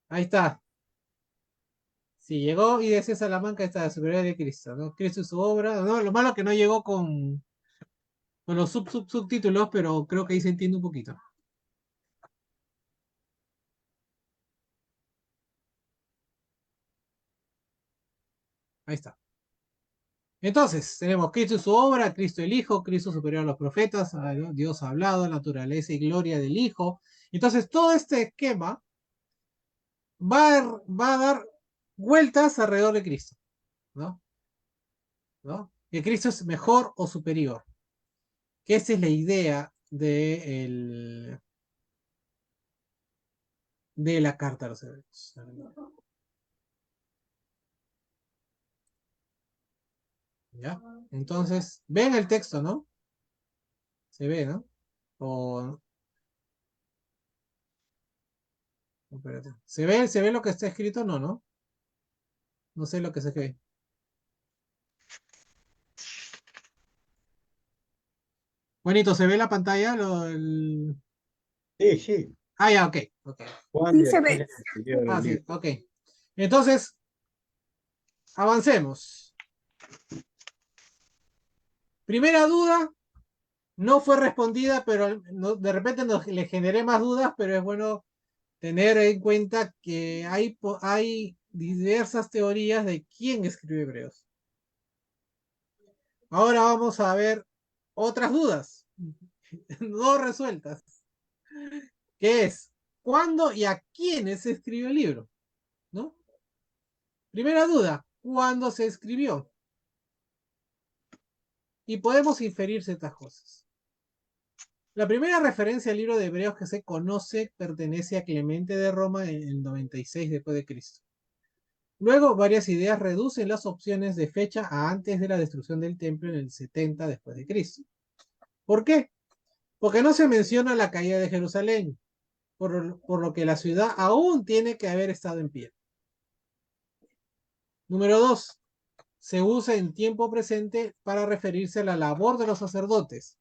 Ahí está. Si llegó IDC Salamanca, está la superioridad de Cristo, ¿no? Cristo y su obra. No, lo malo es que no llegó con los subtítulos, pero creo que ahí se entiende un poquito. Ahí está. Entonces, tenemos Cristo y su obra, Cristo el Hijo, Cristo superior a los profetas, ¿no? Dios ha hablado, naturaleza y gloria del Hijo. Entonces, todo este esquema va a dar vueltas alrededor de Cristo, ¿no? ¿No? Que Cristo es mejor o superior. Que esa es la idea de la carta a los hebreos. ¿Ya? Entonces, ven el texto, ¿no? Se ve, ¿no? O, espérate. ¿Se ve lo que está escrito? No, ¿no? No sé lo que se ve. Bonito, ¿se ve la pantalla? Sí, sí. Ah, ya, ok. Juan Sí de se aquí ve. le escribió el Ah, sí, libro. ok. Entonces, avancemos. Primera duda, no fue respondida, pero de repente le generé más dudas, pero es bueno tener en cuenta que hay diversas teorías de quién escribió Hebreos. Ahora vamos a ver otras dudas, no resueltas, que es, ¿cuándo y a quiénes se escribió el libro? ¿No? Primera duda, ¿cuándo se escribió? Y podemos inferir ciertas cosas. La primera referencia al libro de Hebreos que se conoce pertenece a Clemente de Roma en el 96 después de Cristo. Luego, varias ideas reducen las opciones de fecha a antes de la destrucción del templo en el 70 después de Cristo. ¿Por qué? Porque no se menciona la caída de Jerusalén, por lo que la ciudad aún tiene que haber estado en pie. Número 2. Se usa en tiempo presente para referirse a la labor de los sacerdotes,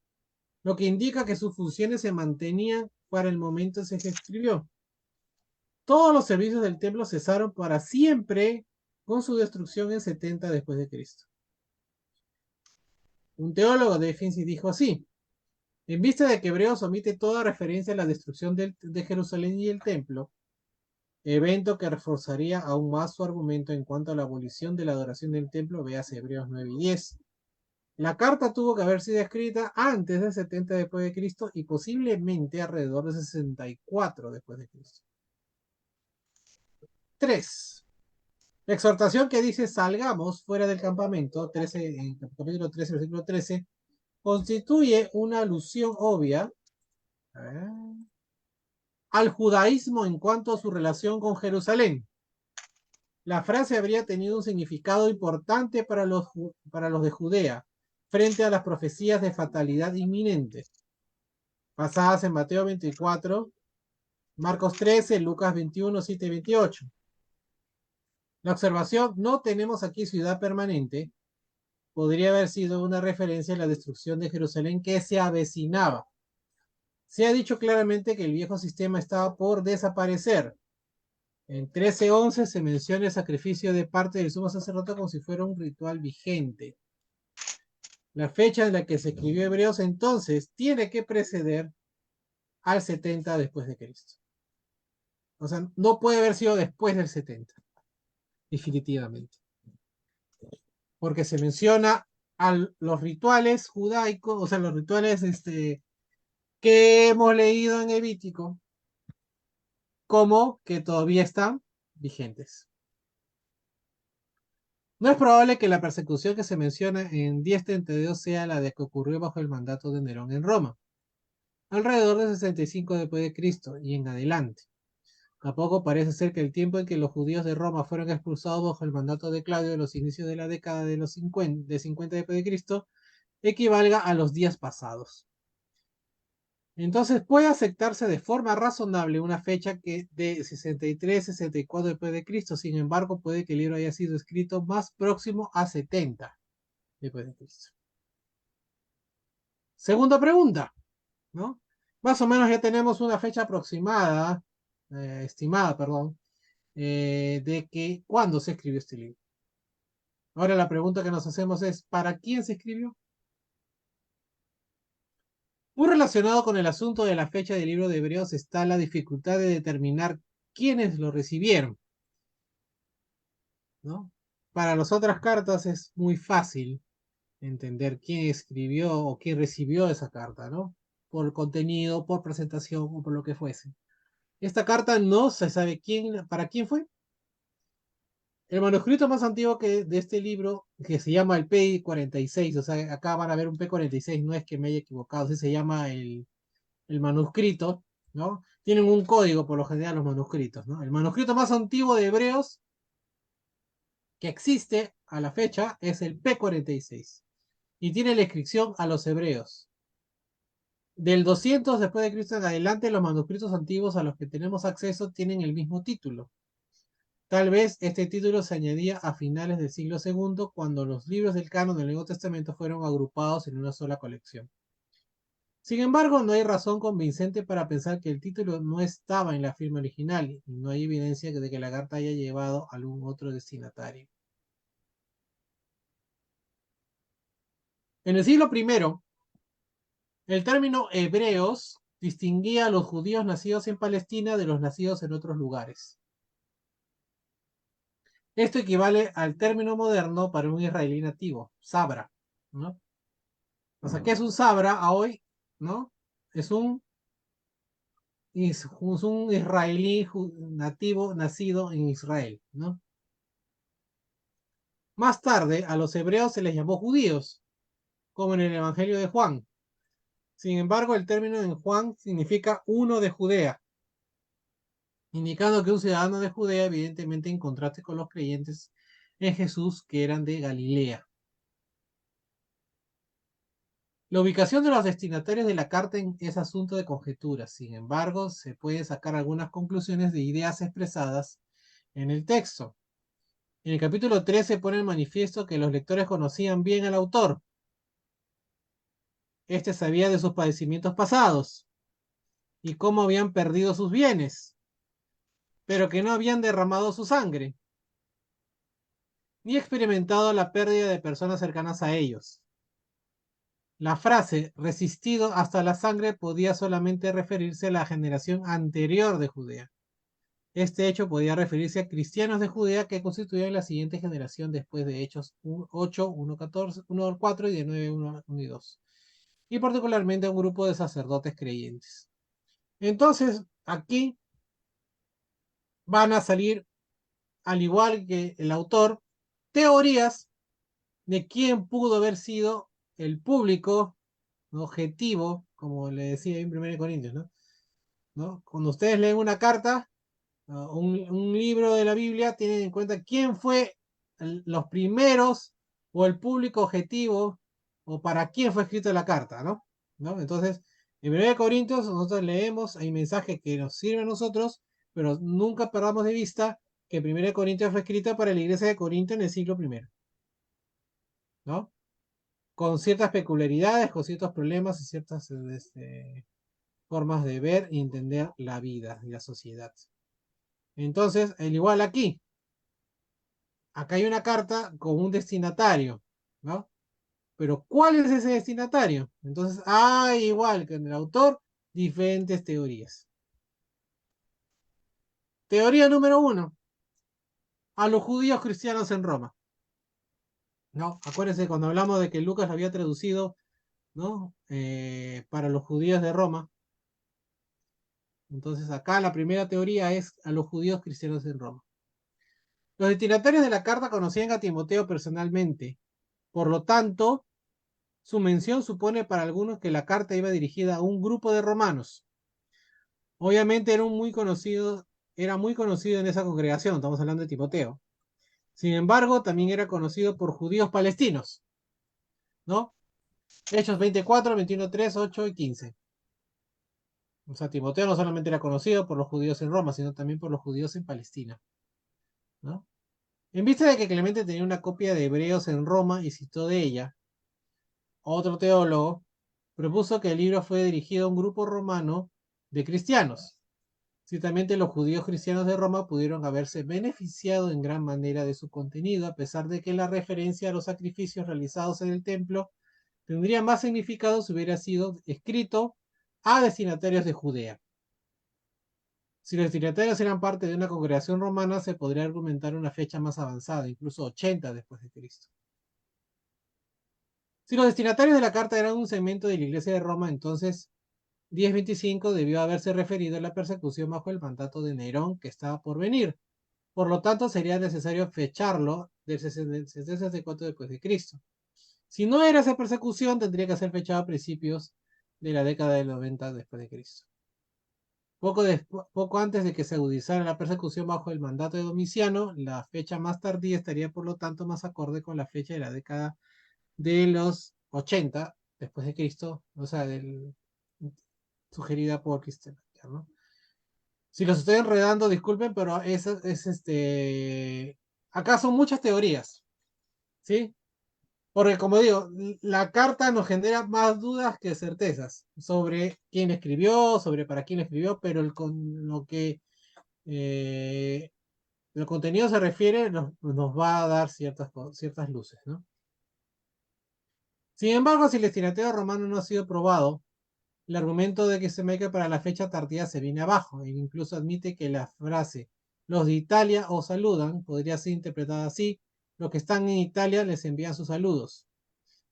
lo que indica que sus funciones se mantenían para el momento en que se escribió. Todos los servicios del templo cesaron para siempre con su destrucción en 70 después de Cristo. Un teólogo de Finchy dijo así: en vista de que Hebreos omite toda referencia a la destrucción de Jerusalén y el templo, evento que reforzaría aún más su argumento en cuanto a la abolición de la adoración del templo, veas Hebreos 9 y 10. La carta tuvo que haber sido escrita antes de 70 después de Cristo y posiblemente alrededor de 64 después de Cristo. 3. La exhortación que dice salgamos fuera del campamento, 13, en capítulo 13, versículo 13, constituye una alusión obvia al judaísmo en cuanto a su relación con Jerusalén. La frase habría tenido un significado importante para los de Judea frente a las profecías de fatalidad inminente, basadas en Mateo 24, Marcos 13, Lucas 21, 7 y 28. La observación, no tenemos aquí ciudad permanente, podría haber sido una referencia a la destrucción de Jerusalén que se avecinaba. Se ha dicho claramente que el viejo sistema estaba por desaparecer. En 13:11 se menciona el sacrificio de parte del sumo sacerdote como si fuera un ritual vigente. La fecha en la que se escribió Hebreos entonces tiene que preceder al 70 después de Cristo. O sea, no puede haber sido después del 70, definitivamente. Porque se menciona a los rituales judaicos, o sea, los rituales que hemos leído en Levítico, como que todavía están vigentes. No es probable que la persecución que se menciona en 10:32 sea la de que ocurrió bajo el mandato de Nerón en Roma, alrededor de 65 después de Cristo y en adelante. Tampoco parece ser que el tiempo en que los judíos de Roma fueron expulsados bajo el mandato de Claudio de los inicios de la década de los 50 después de Cristo equivalga a los días pasados. Entonces puede aceptarse de forma razonable una fecha que de 63-64 después de Cristo. Sin embargo, puede que el libro haya sido escrito más próximo a 70 después de Cristo. Segunda pregunta, ¿no? Más o menos ya tenemos una fecha aproximada, estimada, perdón, de que cuándo se escribió este libro. Ahora la pregunta que nos hacemos es, ¿para quién se escribió? Muy relacionado con el asunto de la fecha del libro de Hebreos está la dificultad de determinar quiénes lo recibieron, ¿no? Para las otras cartas es muy fácil entender quién escribió o quién recibió esa carta, ¿no? Por contenido, por presentación o por lo que fuese. Esta carta no se sabe para quién fue. El manuscrito más antiguo de este libro, que se llama el P46, o sea, acá van a ver un P46, no es que me haya equivocado, así se llama el manuscrito, ¿no? Tienen un código por lo general los manuscritos, ¿no? El manuscrito más antiguo de Hebreos que existe a la fecha es el P46 y tiene la inscripción a los hebreos. Del 200 después de Cristo en adelante, los manuscritos antiguos a los que tenemos acceso tienen el mismo título. Tal vez este título se añadía a finales del siglo II, cuando los libros del canon del Nuevo Testamento fueron agrupados en una sola colección. Sin embargo, no hay razón convincente para pensar que el título no estaba en la firma original y no hay evidencia de que la carta haya llevado a algún otro destinatario. En el siglo I, el término hebreos distinguía a los judíos nacidos en Palestina de los nacidos en otros lugares. Esto equivale al término moderno para un israelí nativo, sabra, ¿no? O sea, ¿qué es un sabra a hoy? ¿No? Es un israelí nativo nacido en Israel, ¿no? Más tarde, a los hebreos se les llamó judíos, como en el Evangelio de Juan. Sin embargo, el término en Juan significa uno de Judea, indicando que un ciudadano de Judea, evidentemente en contraste con los creyentes en Jesús, que eran de Galilea. La ubicación de los destinatarios de la carta es asunto de conjeturas. Sin embargo, se pueden sacar algunas conclusiones de ideas expresadas en el texto. En el capítulo 13 pone en manifiesto que los lectores conocían bien al autor. Este sabía de sus padecimientos pasados y cómo habían perdido sus bienes, pero que no habían derramado su sangre, ni experimentado la pérdida de personas cercanas a ellos. La frase resistido hasta la sangre podía solamente referirse a la generación anterior de Judea. Este hecho podía referirse a cristianos de Judea que constituían la siguiente generación después de Hechos 8, 1:14, 1:4 y de 9, 1 y 2. Y particularmente a un grupo de sacerdotes creyentes. Entonces, aquí van a salir, al igual que el autor, teorías de quién pudo haber sido el público objetivo, como le decía en 1 Corintios, ¿no? Cuando ustedes leen una carta, un libro de la Biblia, tienen en cuenta quién fue los primeros o el público objetivo o para quién fue escrita la carta, ¿no? Entonces, en 1 Corintios nosotros leemos, hay mensajes que nos sirven a nosotros, pero nunca perdamos de vista que 1 Corintios fue escrita para la iglesia de Corinto en el siglo I, ¿no? Con ciertas peculiaridades, con ciertos problemas y ciertas formas de ver y entender la vida y la sociedad. Entonces, al igual aquí, acá hay una carta con un destinatario, ¿no? Pero ¿cuál es ese destinatario? Entonces, hay igual que en el autor, diferentes teorías. Teoría número 1. A los judíos cristianos en Roma. ¿No? Acuérdense cuando hablamos de que Lucas lo había traducido, ¿no? Para los judíos de Roma. Entonces acá la primera teoría es a los judíos cristianos en Roma. Los destinatarios de la carta conocían a Timoteo personalmente. Por lo tanto, su mención supone para algunos que la carta iba dirigida a un grupo de romanos. Obviamente era muy conocido en esa congregación, estamos hablando de Timoteo. Sin embargo, también era conocido por judíos palestinos, ¿no? Hechos 24, 21, 3, 8 y 15. O sea, Timoteo no solamente era conocido por los judíos en Roma, sino también por los judíos en Palestina, ¿no? En vista de que Clemente tenía una copia de Hebreos en Roma y citó de ella, otro teólogo propuso que el libro fue dirigido a un grupo romano de cristianos. Ciertamente los judíos cristianos de Roma pudieron haberse beneficiado en gran manera de su contenido, a pesar de que la referencia a los sacrificios realizados en el templo tendría más significado si hubiera sido escrito a destinatarios de Judea. Si los destinatarios eran parte de una congregación romana, se podría argumentar una fecha más avanzada, incluso 80 después de Cristo. Si los destinatarios de la carta eran un segmento de la Iglesia de Roma, entonces 1025 debió haberse referido a la persecución bajo el mandato de Nerón que estaba por venir. Por lo tanto, sería necesario fecharlo del 64 después de Cristo. Si no era esa persecución, tendría que ser fechado a principios de la década del 90 después de Cristo. Poco antes de que se agudizara la persecución bajo el mandato de Domiciano, la fecha más tardía estaría por lo tanto más acorde con la fecha de la década de los 80 después de Cristo, o sea, sugerida por Christian, ¿no? Si los estoy enredando, disculpen, pero acá son muchas teorías, ¿sí? Porque como digo, la carta nos genera más dudas que certezas sobre quién escribió, sobre para quién escribió, pero eh, el contenido se refiere, nos va a dar ciertas luces, ¿no? Sin embargo, si el destinatario romano no ha sido probado, el argumento de que se meca para la fecha tardía se viene abajo, e incluso admite que la frase los de Italia os saludan podría ser interpretada así: los que están en Italia les envían sus saludos.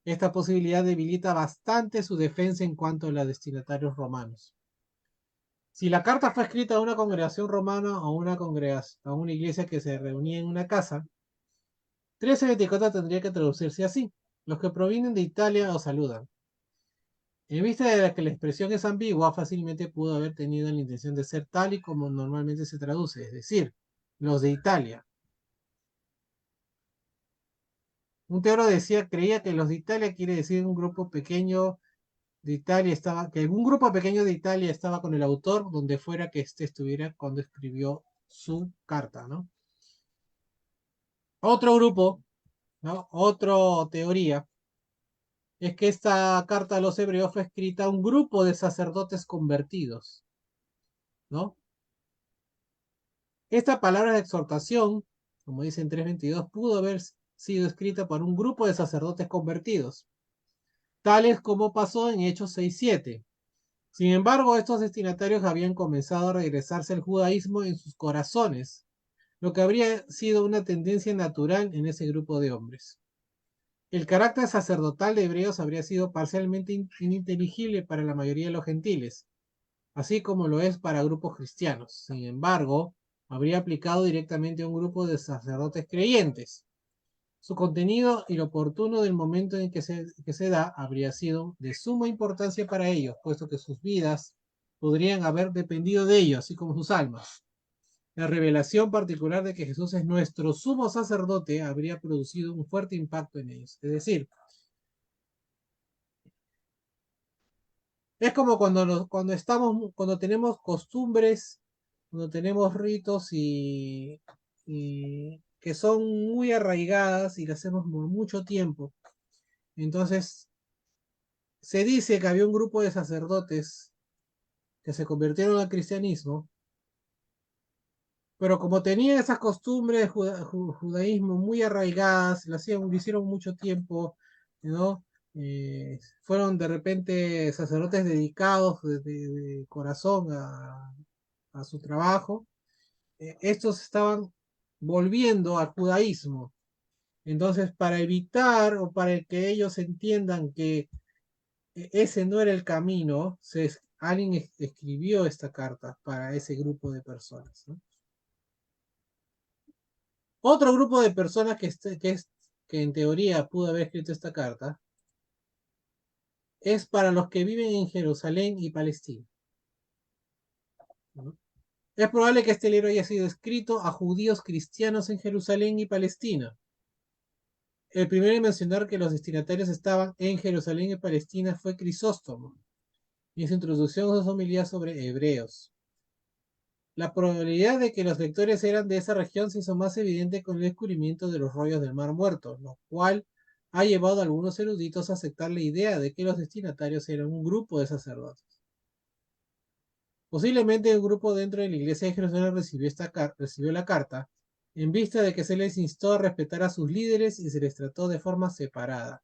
Esta posibilidad debilita bastante su defensa en cuanto a los destinatarios romanos. Si la carta fue escrita a una congregación romana o a una iglesia que se reunía en una casa, 1324 tendría que traducirse así: los que provienen de Italia os saludan. En vista de que la expresión es ambigua, fácilmente pudo haber tenido la intención de ser tal y como normalmente se traduce, es decir, los de Italia. Un teólogo creía que los de Italia quiere decir un grupo pequeño de Italia que un grupo pequeño de Italia estaba con el autor donde fuera que éste estuviera cuando escribió su carta, ¿no? Otro grupo, ¿no? Otra teoría es que esta carta a los hebreos fue escrita a un grupo de sacerdotes convertidos, ¿no? Esta palabra de exhortación, como dice en 3:22, pudo haber sido escrita por un grupo de sacerdotes convertidos, tales como pasó en Hechos 6:7. Sin embargo, estos destinatarios habían comenzado a regresarse al judaísmo en sus corazones, lo que habría sido una tendencia natural en ese grupo de hombres. El carácter sacerdotal de Hebreos habría sido parcialmente ininteligible para la mayoría de los gentiles, así como lo es para grupos cristianos. Sin embargo, habría aplicado directamente a un grupo de sacerdotes creyentes. Su contenido y lo oportuno del momento en que se da habría sido de suma importancia para ellos, puesto que sus vidas podrían haber dependido de ellos, así como sus almas. La revelación particular de que Jesús es nuestro sumo sacerdote habría producido un fuerte impacto en ellos. Es decir, es como cuando tenemos costumbres, cuando tenemos ritos y que son muy arraigadas y las hacemos por mucho tiempo. Entonces, se dice que había un grupo de sacerdotes que se convirtieron al cristianismo, pero como tenía esas costumbres de judaísmo muy arraigadas, lo hicieron mucho tiempo, ¿no? Fueron de repente sacerdotes dedicados de corazón a su trabajo. Estos estaban volviendo al judaísmo. Entonces, para evitar o para que ellos entiendan que ese no era el camino, alguien escribió esta carta para ese grupo de personas, ¿no? Otro grupo de personas que en teoría pudo haber escrito esta carta es para los que viven en Jerusalén y Palestina, ¿no? Es probable que este libro haya sido escrito a judíos cristianos en Jerusalén y Palestina. El primero en mencionar que los destinatarios estaban en Jerusalén y Palestina fue Crisóstomo, en su introducción a su homilía sobre Hebreos. La probabilidad de que los lectores eran de esa región se hizo más evidente con el descubrimiento de los rollos del Mar Muerto, lo cual ha llevado a algunos eruditos a aceptar la idea de que los destinatarios eran un grupo de sacerdotes. Posiblemente un grupo dentro de la iglesia de Jerusalén recibió la carta en vista de que se les instó a respetar a sus líderes y se les trató de forma separada.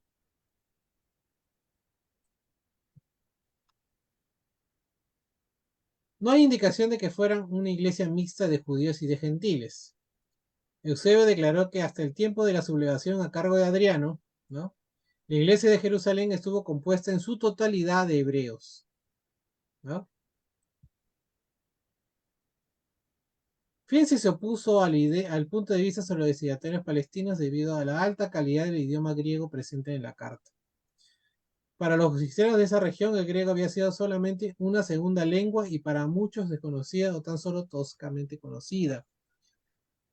No hay indicación de que fueran una iglesia mixta de judíos y de gentiles. Eusebio declaró que hasta el tiempo de la sublevación a cargo de Adriano, ¿no?, la iglesia de Jerusalén estuvo compuesta en su totalidad de hebreos, ¿no? Fiense se opuso al punto de vista sobre los destinatarios palestinos debido a la alta calidad del idioma griego presente en la carta. Para los cristianos de esa región, el griego había sido solamente una segunda lengua y para muchos desconocida o tan solo toscamente conocida.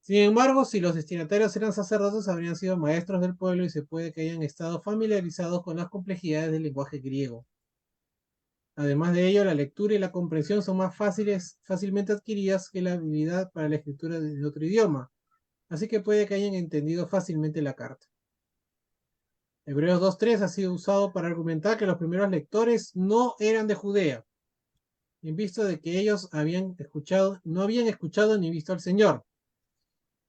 Sin embargo, si los destinatarios eran sacerdotes, habrían sido maestros del pueblo y se puede que hayan estado familiarizados con las complejidades del lenguaje griego. Además de ello, la lectura y la comprensión son más fácilmente adquiridas que la habilidad para la escritura de otro idioma, así que puede que hayan entendido fácilmente la carta. Hebreos 2.3 ha sido usado para argumentar que los primeros lectores no eran de Judea, en vista de que ellos no habían escuchado ni visto al Señor.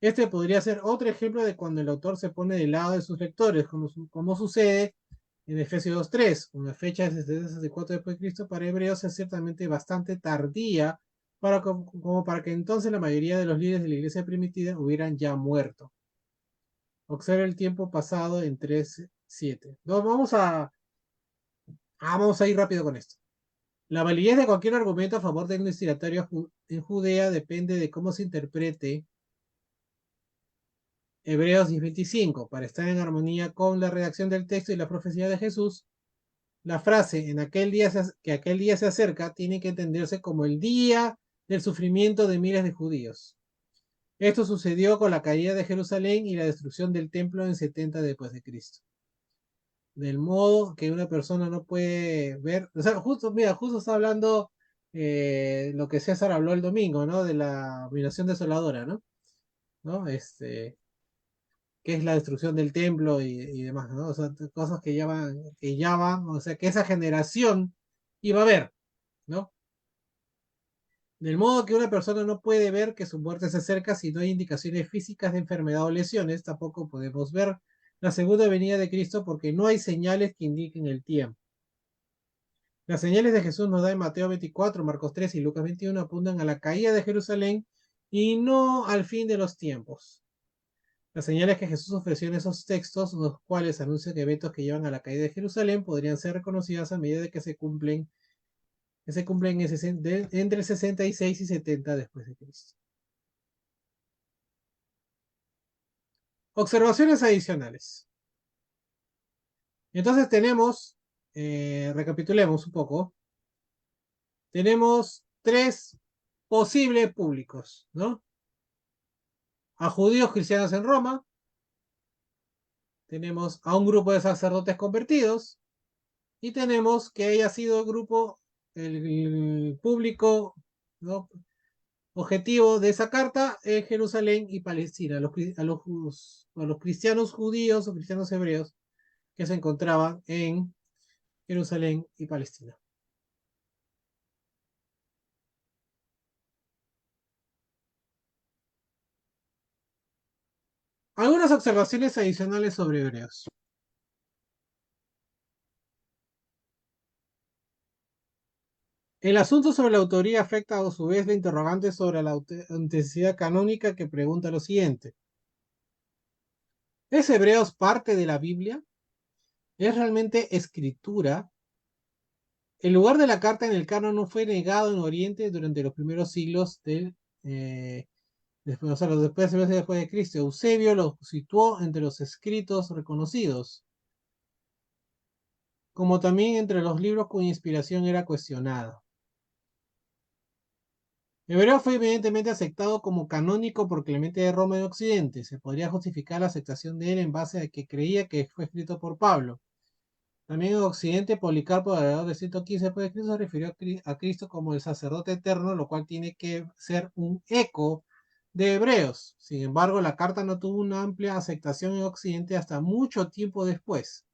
Este podría ser otro ejemplo de cuando el autor se pone del lado de sus lectores, como sucede en Efesios 2.3, una fecha de 64 después de Cristo para Hebreos es ciertamente bastante tardía como para que entonces la mayoría de los líderes de la iglesia primitiva hubieran ya muerto. Observa el tiempo pasado en 3.7. Vamos a ir rápido con esto. La validez de cualquier argumento a favor de un destinatario en Judea depende de cómo se interprete Hebreos 10:25. Para estar en armonía con la redacción del texto y la profecía de Jesús, la frase que aquel día se acerca tiene que entenderse como el día del sufrimiento de miles de judíos. Esto sucedió con la caída de Jerusalén y la destrucción del templo en 70 después de Cristo. Del modo que una persona no puede ver, o sea, justo está hablando lo que César habló el domingo, ¿no? De la abominación desoladora, ¿no? Que es la destrucción del templo y demás, ¿no? O sea, cosas que ya van, o sea, que esa generación iba a ver, ¿no? Del modo que una persona no puede ver que su muerte se acerca si no hay indicaciones físicas de enfermedad o lesiones, tampoco podemos ver la segunda venida de Cristo porque no hay señales que indiquen el tiempo. Las señales de Jesús nos da en Mateo 24, Marcos 3 y Lucas 21 apuntan a la caída de Jerusalén y no al fin de los tiempos. Las señales que Jesús ofreció en esos textos, los cuales anuncian eventos que llevan a la caída de Jerusalén, podrían ser reconocidas a medida de que se cumplen entre 66 y 70 después de Cristo. Observaciones adicionales. Entonces tenemos, recapitulemos un poco, tenemos tres posibles públicos, ¿no? A judíos cristianos en Roma, tenemos a un grupo de sacerdotes convertidos y tenemos que haya sido el público, ¿no?, objetivo de esa carta en Jerusalén y Palestina, a los cristianos judíos o cristianos hebreos que se encontraban en Jerusalén y Palestina. Algunas observaciones adicionales sobre Hebreos. El asunto sobre la autoría afecta a su vez la interrogante sobre la autenticidad canónica que pregunta lo siguiente. ¿Es Hebreos parte de la Biblia? ¿Es realmente escritura? El lugar de la carta en el canon no fue negado en Oriente durante los primeros siglos después, o sea, los después de Cristo. Eusebio lo situó entre los escritos reconocidos, como también entre los libros cuya inspiración era cuestionada. Hebreo fue evidentemente aceptado como canónico por Clemente de Roma en Occidente. Se podría justificar la aceptación de él en base a que creía que fue escrito por Pablo. También en Occidente, Policarpo, alrededor de 115 después de Cristo, se refirió a Cristo como el sacerdote eterno, lo cual tiene que ser un eco de Hebreos. Sin embargo, la carta no tuvo una amplia aceptación en Occidente hasta mucho tiempo después.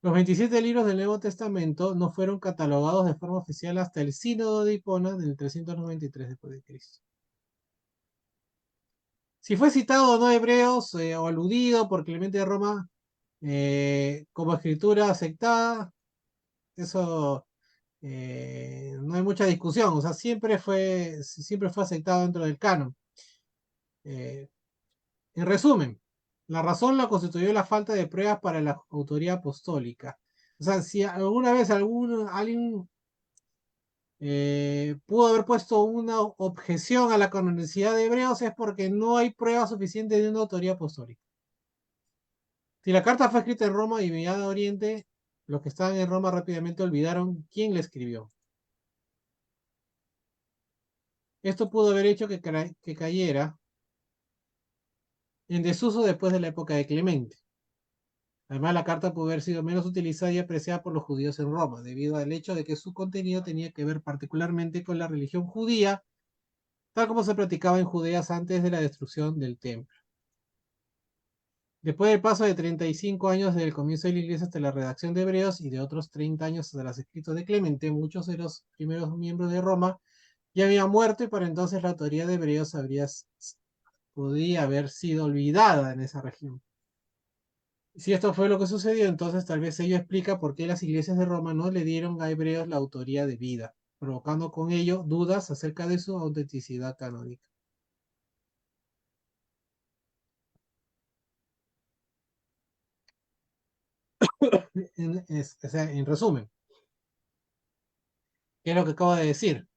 Los 27 libros del Nuevo Testamento no fueron catalogados de forma oficial hasta el Sínodo de Hipona del 393 después de Cristo. Si fue citado o no Hebreos o aludido por Clemente de Roma como escritura aceptada, eso no hay mucha discusión, o sea, siempre fue aceptado dentro del canon. En resumen, la razón la constituyó la falta de pruebas para la autoría apostólica. O sea, si alguna vez alguien pudo haber puesto una objeción a la canonicidad de Hebreos es porque no hay pruebas suficientes de una autoría apostólica. Si la carta fue escrita en Roma y enviada a Oriente, los que estaban en Roma rápidamente olvidaron quién la escribió. Esto pudo haber hecho que cayera en desuso después de la época de Clemente. Además, la carta pudo haber sido menos utilizada y apreciada por los judíos en Roma, debido al hecho de que su contenido tenía que ver particularmente con la religión judía, tal como se practicaba en Judea antes de la destrucción del templo. Después del paso de 35 años desde el comienzo de la iglesia hasta la redacción de Hebreos y de otros 30 años hasta los escritos de Clemente, muchos de los primeros miembros de Roma ya habían muerto y para entonces la autoría de Hebreos podía haber sido olvidada en esa región. Si esto fue lo que sucedió, entonces tal vez ello explica por qué las iglesias de Roma no le dieron a Hebreos la autoría debida, provocando con ello dudas acerca de su autenticidad canónica. O sea, en resumen, ¿qué es lo que acabo de decir?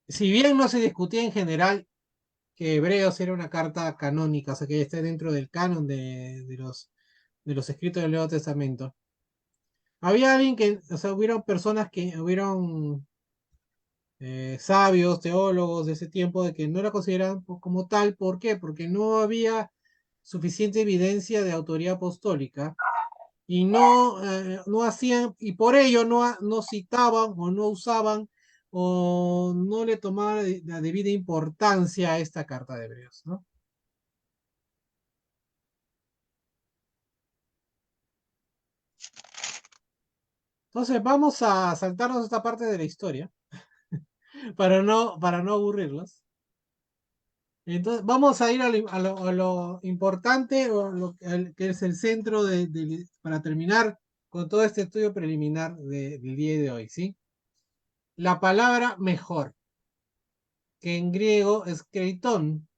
Si bien no se discutía en general que Hebreos era una carta canónica, o sea, que esté dentro del canon de los escritos del Nuevo Testamento, había alguien o sea, hubieron personas hubieron sabios, teólogos de ese tiempo, de que no la consideraban como tal. ¿Por qué? Porque no había suficiente evidencia de autoría apostólica y no hacían, y por ello no citaban o no usaban o no le tomaban la debida importancia a esta carta de Hebreos, ¿no? Entonces vamos a saltarnos esta parte de la historia para no aburrirlos. Entonces vamos a ir a lo importante, o que es el centro para terminar con todo este estudio preliminar del día de hoy, ¿sí? La palabra mejor, que en griego es kreiton.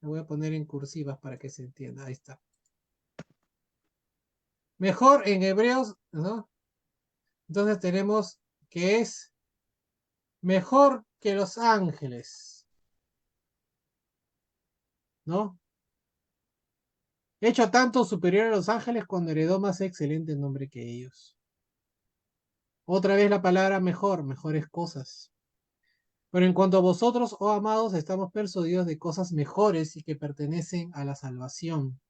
La voy a poner en cursivas para que se entienda. Ahí está. Mejor en hebreos, ¿no? Entonces tenemos que es mejor que los ángeles, ¿no? Hecho tanto superior a los ángeles cuando heredó más excelente nombre que ellos. Otra vez la palabra mejor, mejores cosas. Pero en cuanto a vosotros, oh amados, estamos persuadidos de cosas mejores y que pertenecen a la salvación.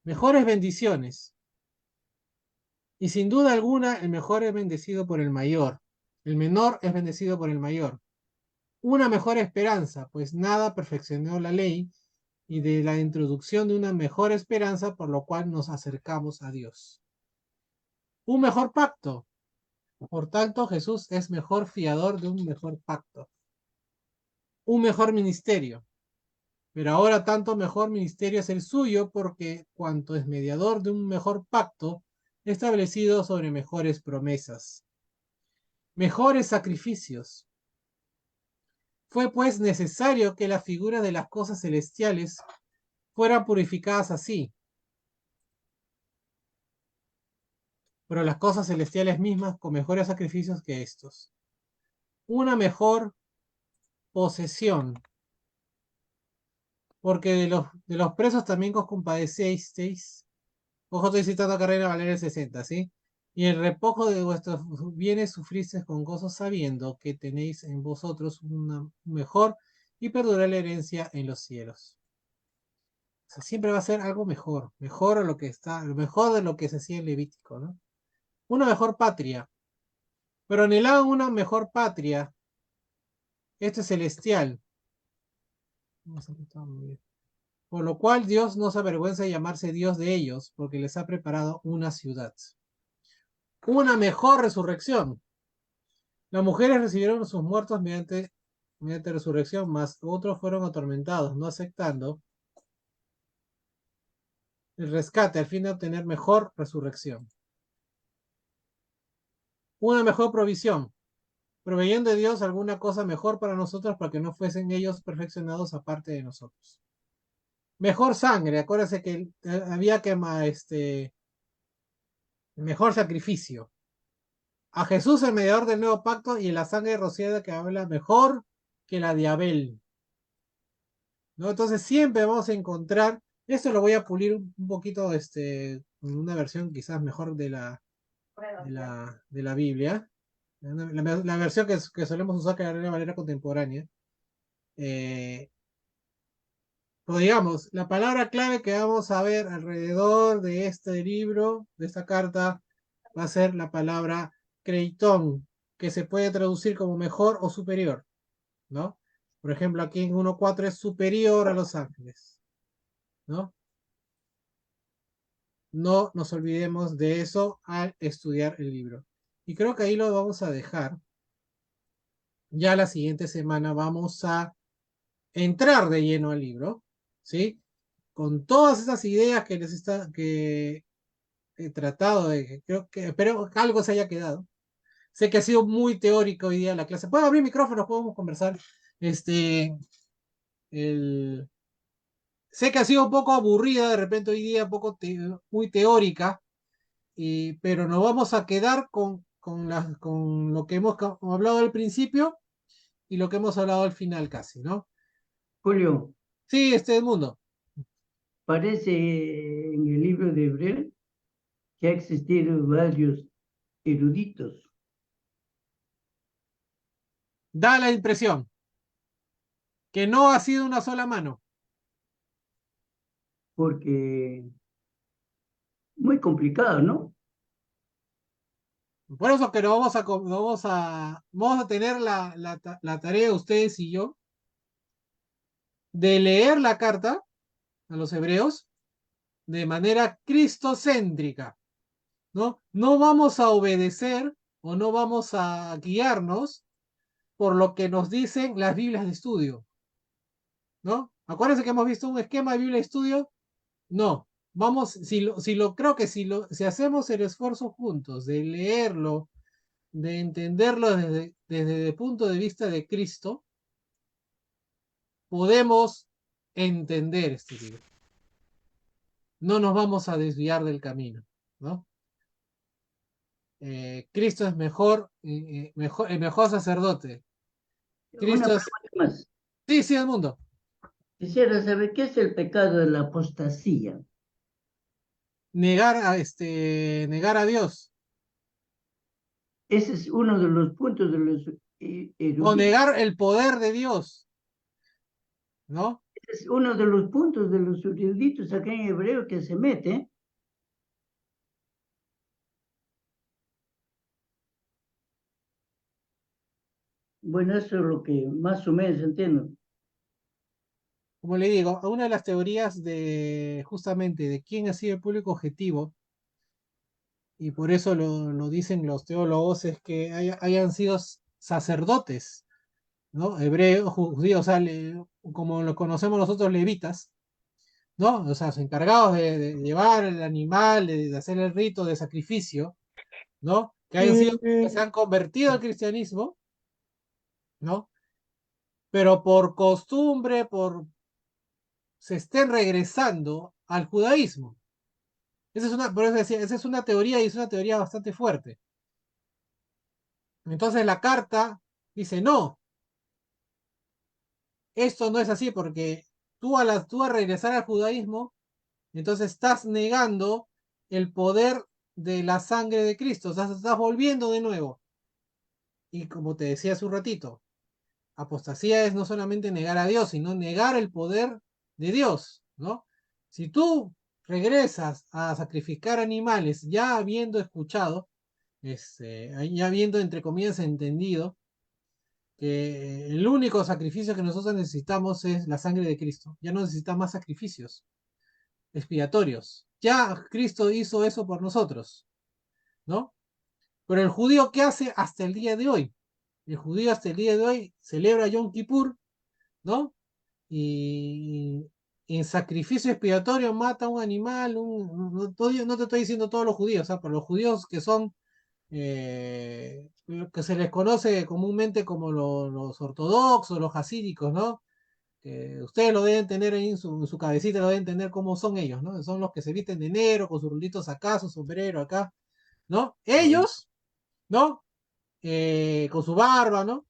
Mejores bendiciones. Y sin duda alguna, el mejor es bendecido por el mayor. El menor es bendecido por el mayor. Una mejor esperanza, pues nada perfeccionó la ley, y de la introducción de una mejor esperanza, por lo cual nos acercamos a Dios. Un mejor pacto. Por tanto, Jesús es mejor fiador de un mejor pacto. un mejor ministerio. Pero ahora tanto mejor ministerio es el suyo porque cuanto es mediador de un mejor pacto establecido sobre mejores promesas, mejores sacrificios. Fue pues necesario que las figuras de las cosas celestiales fueran purificadas así, pero las cosas celestiales mismas con mejores sacrificios que estos. Una mejor posesión, porque de los presos también os compadecisteis. Ojo, estoy citando a Carrera Valeria 60, ¿sí? Y el repojo de vuestros bienes sufristeis con gozo sabiendo que tenéis en vosotros una mejor y perdurable herencia en los cielos. O sea, siempre va a ser algo mejor, mejor a lo que está, mejor de lo que se hacía en Levítico, ¿no? Una mejor patria, pero anhelaban una mejor patria, este celestial. Por lo cual Dios no se avergüenza de llamarse Dios de ellos, porque les ha preparado una ciudad. Una mejor resurrección. Las mujeres recibieron sus muertos mediante resurrección, mas otros fueron atormentados, no aceptando el rescate al fin de obtener mejor resurrección. Una mejor provisión, proveyendo de Dios alguna cosa mejor para nosotros para que no fuesen ellos perfeccionados aparte de nosotros. Mejor sangre, acuérdense que había que mejor sacrificio. A Jesús el mediador del nuevo pacto y la sangre rociada que habla mejor que la de Abel. ¿No? Entonces siempre vamos a encontrar, esto lo voy a pulir un poquito, en una versión quizás mejor de la Biblia, la versión que solemos usar que de manera contemporánea. Pero digamos, la palabra clave que vamos a ver alrededor de este libro, de esta carta, va a ser la palabra creitón, que se puede traducir como mejor o superior, ¿no? Por ejemplo, aquí en 1.4 es superior a los ángeles, ¿no? No nos olvidemos de eso al estudiar el libro. Y creo que ahí lo vamos a dejar. Ya la siguiente semana vamos a entrar de lleno al libro, ¿sí? Con todas esas ideas que he tratado de, creo que, espero que algo se haya quedado. Sé que ha sido muy teórico hoy día la clase. ¿Puedo abrir micrófonos? Podemos conversar. El, sé que ha sido un poco aburrida de repente hoy día, muy teórica, pero nos vamos a quedar con lo que hemos hablado al principio y lo que hemos hablado al final casi, ¿no? Julio, Sí, Mundo. parece en el libro de Hebreo que ha existido varios eruditos, Da la impresión que no ha sido una sola mano. porque muy complicado, ¿no? Por eso que vamos a tener la tarea, ustedes y yo, de leer la carta a los hebreos de manera cristocéntrica, ¿no? No vamos a obedecer o no vamos a guiarnos por lo que nos dicen las Biblias de estudio, ¿no? Acuérdense que hemos visto un esquema de Biblia de estudio. No, vamos, creo que si hacemos el esfuerzo juntos de leerlo, de entenderlo desde el punto de vista de Cristo, podemos entender este libro. No nos vamos a desviar del camino, ¿no? Cristo es el mejor sacerdote. Una Cristo es, pregunta más. sí, sí, el mundo. Quisiera saber qué es el pecado de la apostasía. Negar a Dios Ese es uno de los puntos de los o eruditos. negar el poder de Dios, ¿no? Es uno de los puntos de los eruditos acá en hebreo que se mete. Bueno, eso es lo que más o menos entiendo. Como le digo, una de las teorías de justamente de quién ha sido el público objetivo, y por eso lo dicen los teólogos, es que hayan sido sacerdotes, ¿no? Hebreos, judíos, o sea, como lo conocemos nosotros, levitas, ¿no? O sea, encargados de llevar el animal, de hacer el rito de sacrificio, ¿no? Que se han convertido al cristianismo, ¿no? Pero por costumbre, se estén regresando al judaísmo. Por eso decía, esa es una teoría y es una teoría bastante fuerte. Entonces la carta dice, no, esto no es así porque tú al regresar al judaísmo, entonces estás negando el poder de la sangre de Cristo, o sea, estás volviendo de nuevo. Y como te decía hace un ratito, apostasía es no solamente negar a Dios, sino negar el poder de Dios, ¿no? Si tú regresas a sacrificar animales ya habiendo escuchado, ya habiendo entre comillas entendido que el único sacrificio que nosotros necesitamos es la sangre de Cristo, ya no necesitamos más sacrificios expiatorios. Ya Cristo hizo eso por nosotros, ¿no? Pero el judío, ¿qué hace hasta el día de hoy? El judío hasta el día de hoy celebra Yom Kippur, ¿no? Y en sacrificio expiatorio mata a un animal, no te estoy diciendo todos los judíos, ¿sabes? Pero los judíos que son, lo que se les conoce comúnmente como los ortodoxos, los hasídicos, ¿no? Que ustedes lo deben tener ahí en su cabecita, lo deben tener cómo son ellos, ¿no? Son los que se visten de negro, con sus rulitos acá, su sombrero acá, ¿no? Ellos, ¿no? Con su barba, ¿no?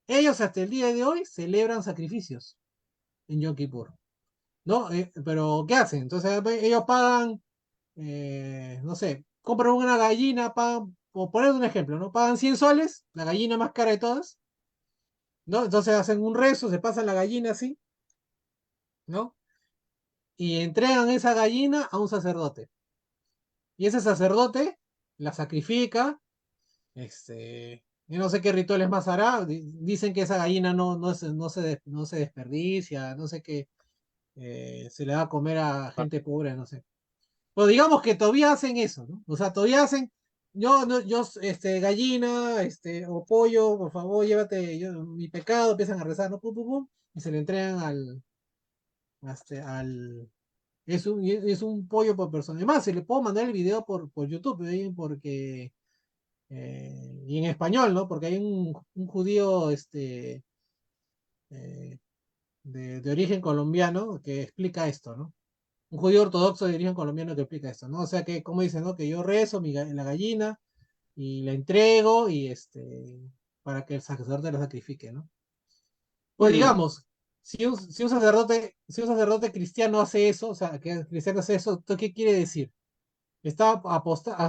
Ellos hasta el día de hoy celebran sacrificios en Yom Kippur, ¿no? Pero, ¿qué hacen? Entonces, ellos pagan, no sé, compran una gallina, pagan, por poner un ejemplo, ¿no? Pagan 100 soles, la gallina más cara de todas, ¿no? Entonces hacen un rezo, se pasan la gallina así, ¿no? Y entregan esa gallina a un sacerdote. Y ese sacerdote la sacrifica, yo no sé qué rituales más hará, dicen que esa gallina no se desperdicia, no sé qué, se le va a comer a gente pobre, no sé. Pues digamos que todavía hacen eso, ¿no? O sea, todavía hacen, gallina, o pollo, por favor, llévate mi pecado, empiezan a rezar, ¿no? Pum, pum, pum, y se le entregan al, es un pollo por persona. Además, se le puedo mandar el video por YouTube, porque, y en español, ¿no? Porque hay un judío, eh, de origen colombiano que explica esto, ¿no? Un judío ortodoxo de origen colombiano que explica esto, ¿no? O sea que, como dice, ¿no? Que yo rezo la gallina y la entrego para que el sacerdote la sacrifique, ¿no? Pues Bueno, digamos, si un sacerdote cristiano hace eso, o sea, que el cristiano hace eso, ¿esto qué quiere decir? Está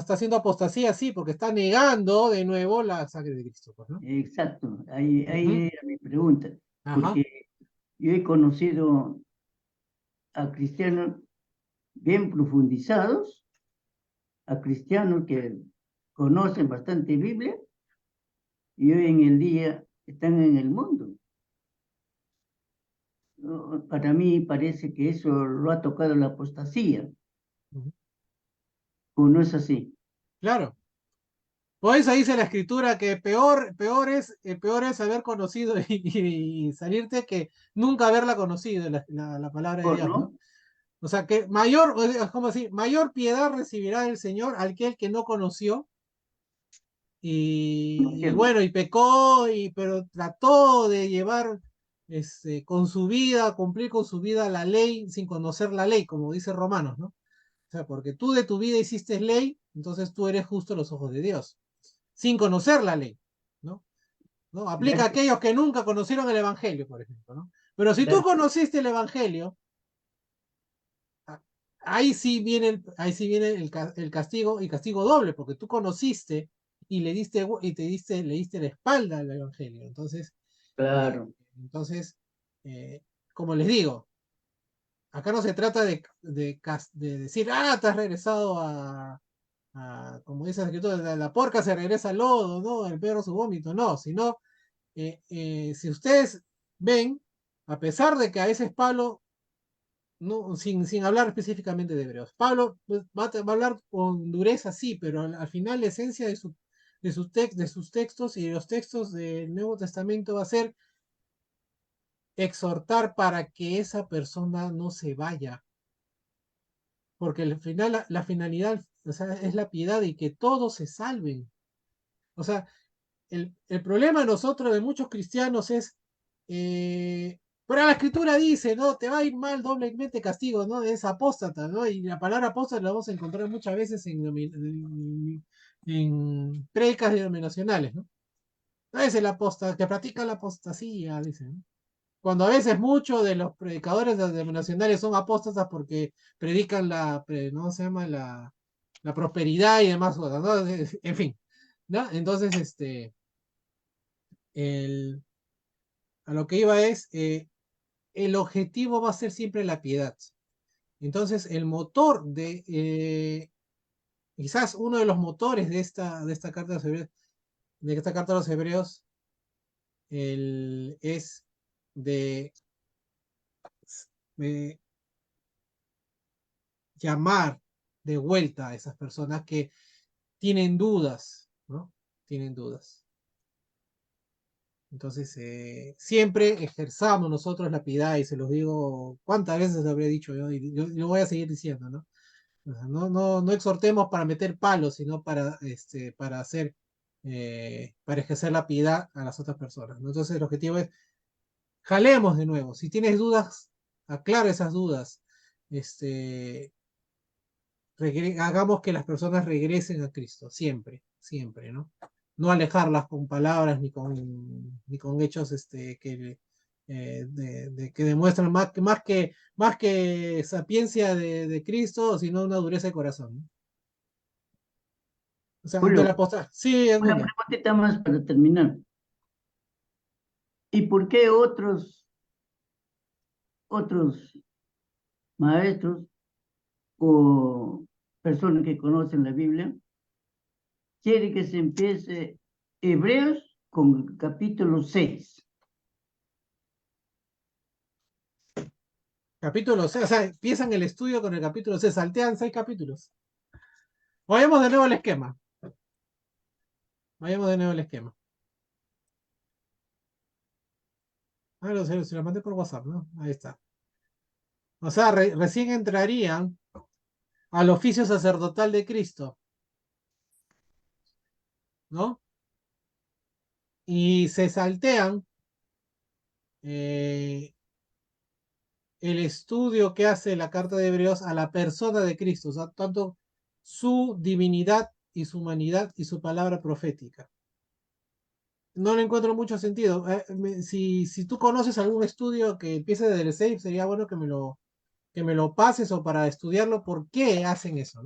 haciendo apostasía, sí, porque está negando de nuevo la sangre de Cristo, pues, ¿no? exacto, ahí Ujú. era mi pregunta, Ajá. porque yo he conocido a cristianos bien profundizados, a cristianos que conocen bastante Biblia y hoy en el día están en el mundo. Para mí parece que eso lo ha tocado la apostasía, Ujú. o no es así. Claro. Por eso dice la escritura que peor es haber conocido y salirte que nunca haberla conocido, la palabra de ¿O Dios, ¿no? no? O sea que ¿cómo decir? Mayor piedad recibirá el Señor aquel que no conoció ¿No es y cierto? bueno, y pecó, pero trató de llevar con su vida, cumplir con su vida la ley sin conocer la ley, como dice Romanos, ¿no? O sea, porque tú de tu vida hiciste ley, entonces tú eres justo a los ojos de Dios, sin conocer la ley, ¿no? ¿No? Aplica a Gracias, aquellos que nunca conocieron el Evangelio, por ejemplo, ¿no? Pero si tú gracias. conociste el Evangelio, ahí sí viene el castigo, y castigo doble, porque tú conociste y le diste la espalda al Evangelio. Eh, Claro, entonces como les digo, acá no se trata de decir, te has regresado como dice la escritura, la porca se regresa al lodo, ¿no? El perro a su vómito, no, sino, si ustedes ven, a pesar de que a veces Pablo, no, sin hablar específicamente de Hebreos, Pablo pues, va a hablar con dureza, sí, pero al final la esencia de sus textos y de los textos del Nuevo Testamento va a ser exhortar para que esa persona no se vaya, porque al final la finalidad, o sea, es la piedad y que todos se salven. O sea, el problema de nosotros, de muchos cristianos, es, pero la escritura dice, ¿no? Te va a ir mal, doblemente castigo, ¿no? Es apóstata, ¿no? Y la palabra apóstata la vamos a encontrar muchas veces en predicas denominacionales, ¿no? No es el apóstata, que practica la apostasía, dicen, ¿no? Cuando a veces muchos de los predicadores denominacionales son apóstatas porque predican ¿no? Se llama la prosperidad y demás cosas, ¿no? En fin, ¿no? Entonces, el, a lo que iba es, el objetivo va a ser siempre la piedad. Entonces, el motor quizás uno de los motores de esta carta de los hebreos, de esta carta a los hebreos, es de, de llamar de vuelta a esas personas que tienen dudas, ¿no? Tienen dudas. Entonces, siempre ejerzamos nosotros la piedad, y se los digo cuántas veces lo habré dicho yo, y yo lo voy a seguir diciendo, ¿no? O sea, no exhortemos para meter palos, sino para hacer, para ejercer la piedad a las otras personas, ¿no? Entonces, el objetivo es, jalemos de nuevo. Si tienes dudas, aclara esas dudas. Hagamos que las personas regresen a Cristo, siempre, siempre, ¿no? No alejarlas con palabras ni con hechos que demuestran más que sapiencia de Cristo, sino una dureza de corazón, ¿no? O sea, de la Julio, postura. Sí, una Edmundo. preguntita más para terminar. ¿Y por qué otros maestros o personas que conocen la Biblia quieren que se empiece Hebreos con el capítulo 6? Capítulo 6, o sea, empiezan el estudio con el capítulo 6, saltean 6 capítulos. Vayamos de nuevo al esquema. Vayamos de nuevo al esquema. Ah, se lo mandé por WhatsApp, ¿no? Ahí está. O sea, recién entrarían al oficio sacerdotal de Cristo, ¿no? Y se saltean eh, el estudio que hace la carta de Hebreos a la persona de Cristo, o sea, tanto su divinidad y su humanidad y su palabra profética. No le encuentro mucho sentido. Si tú conoces algún estudio que empiece desde el 6, sería bueno que me lo pases o para estudiarlo, por qué hacen eso,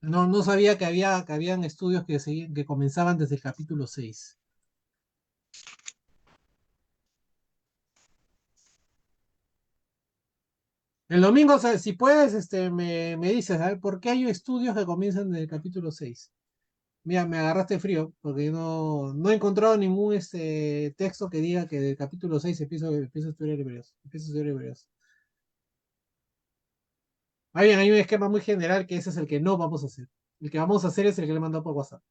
¿no? No sabía que habían estudios que comenzaban desde el capítulo 6. El domingo, o sea, si puedes, me dices, a ver, ¿por qué hay estudios que comienzan desde el capítulo 6? Mira, me agarraste frío, porque no he encontrado ningún texto que diga que del capítulo 6 empiezo a estudiar Hebreos. Empiezo a estudiar Hebreos. Ah, bien, hay un esquema muy general que ese es el que no vamos a hacer. El que vamos a hacer es el que le he mandado por WhatsApp.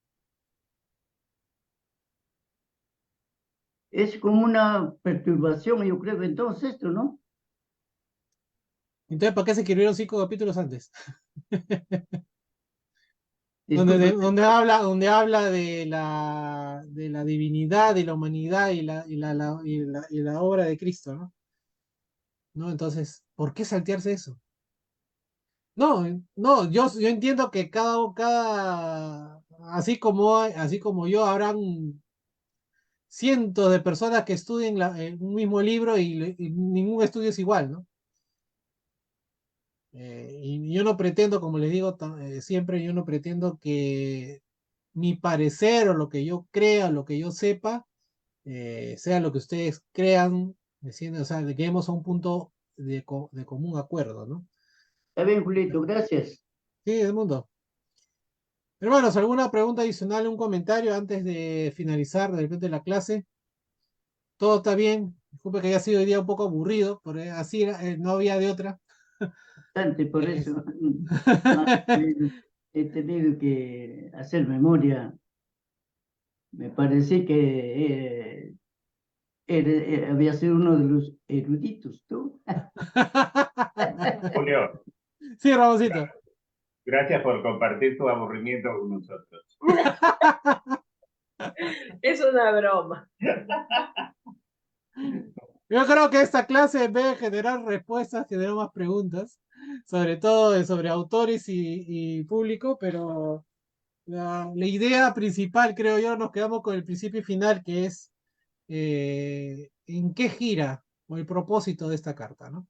Es como una perturbación, yo creo, entonces esto, ¿no? Entonces, ¿para qué se escribieron 5 capítulos antes? Donde, Disculpe, donde habla de la divinidad y la humanidad y la obra de Cristo, ¿no? ¿No? Entonces, ¿por qué saltearse eso? No, no, yo entiendo que así como yo, habrán cientos de personas que estudien un mismo libro y ningún estudio es igual, ¿no? Y yo no pretendo, como les digo siempre, yo no pretendo que mi parecer o lo que yo crea, lo que yo sepa, sea lo que ustedes crean, o sea, de que lleguemos a un punto de común acuerdo, ¿no? está bien, Julito, gracias. Sí, Edmundo. Hermanos, ¿alguna pregunta adicional, un comentario antes de finalizar de repente la clase? ¿Todo está bien? Disculpe que haya sido hoy día un poco aburrido, pero así no había de otra. Bastante, por Es- eso más he tenido que hacer memoria. Me parece que había sido uno de los eruditos, tú. Julio, Sí, Ramoncito. gracias por compartir tu aburrimiento con nosotros. Es una broma. Yo creo que esta clase, en vez de generar respuestas, generó más preguntas, sobre todo sobre autores y público, pero la idea principal, creo yo, nos quedamos con el principio y final, que es en qué gira o el propósito de esta carta, ¿no?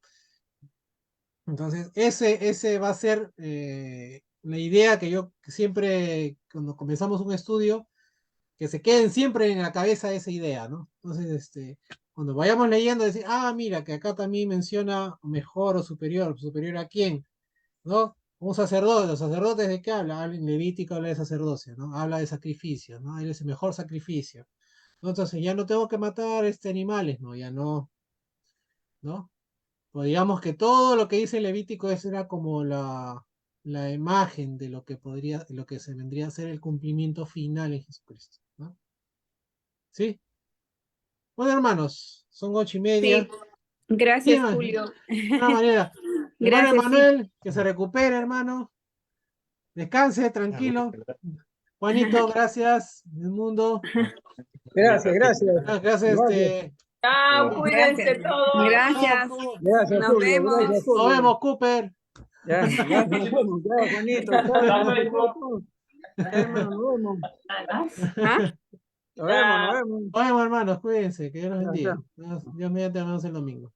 Entonces, ese va a ser la idea que yo siempre, cuando comenzamos un estudio, que se queden siempre en la cabeza esa idea, ¿no? Entonces, cuando vayamos leyendo, decir, ah, mira, que acá también menciona mejor o superior a quién, ¿no? Un sacerdote, los sacerdotes de qué habla, en Levítico habla de sacerdocio, ¿no? Habla de sacrificio, ¿no? Él es el mejor sacrificio. ¿No? Entonces ya no tengo que matar animales, ¿no? Ya no, ¿no? Pues digamos que todo lo que dice Levítico era como la imagen de lo que podría, lo que se vendría a ser el cumplimiento final en Jesucristo, ¿no? ¿Sí? Bueno, hermanos, son 8:30. Sí, gracias, Bien, Julio. de una manera. Hermano Gracias, sí. Emanuel, que se recupere, hermano. Descanse, tranquilo. Juanito, gracias. El mundo. Gracias, gracias. Gracias, Gracias. Chao, cuídense Gracias. todos. Gracias. Gracias, Nos Julio. vemos. Gracias, Julio. Nos vemos, Cooper. Ya, ya, nos vemos. Ya, Juanito. Chao, hermano, nos vemos. ¿Ah? Nos vemos, nos vemos. Nos vemos, hermanos. Cuídense. Que Dios los Ya, bendiga. ya. Dios mediante nos vemos el domingo.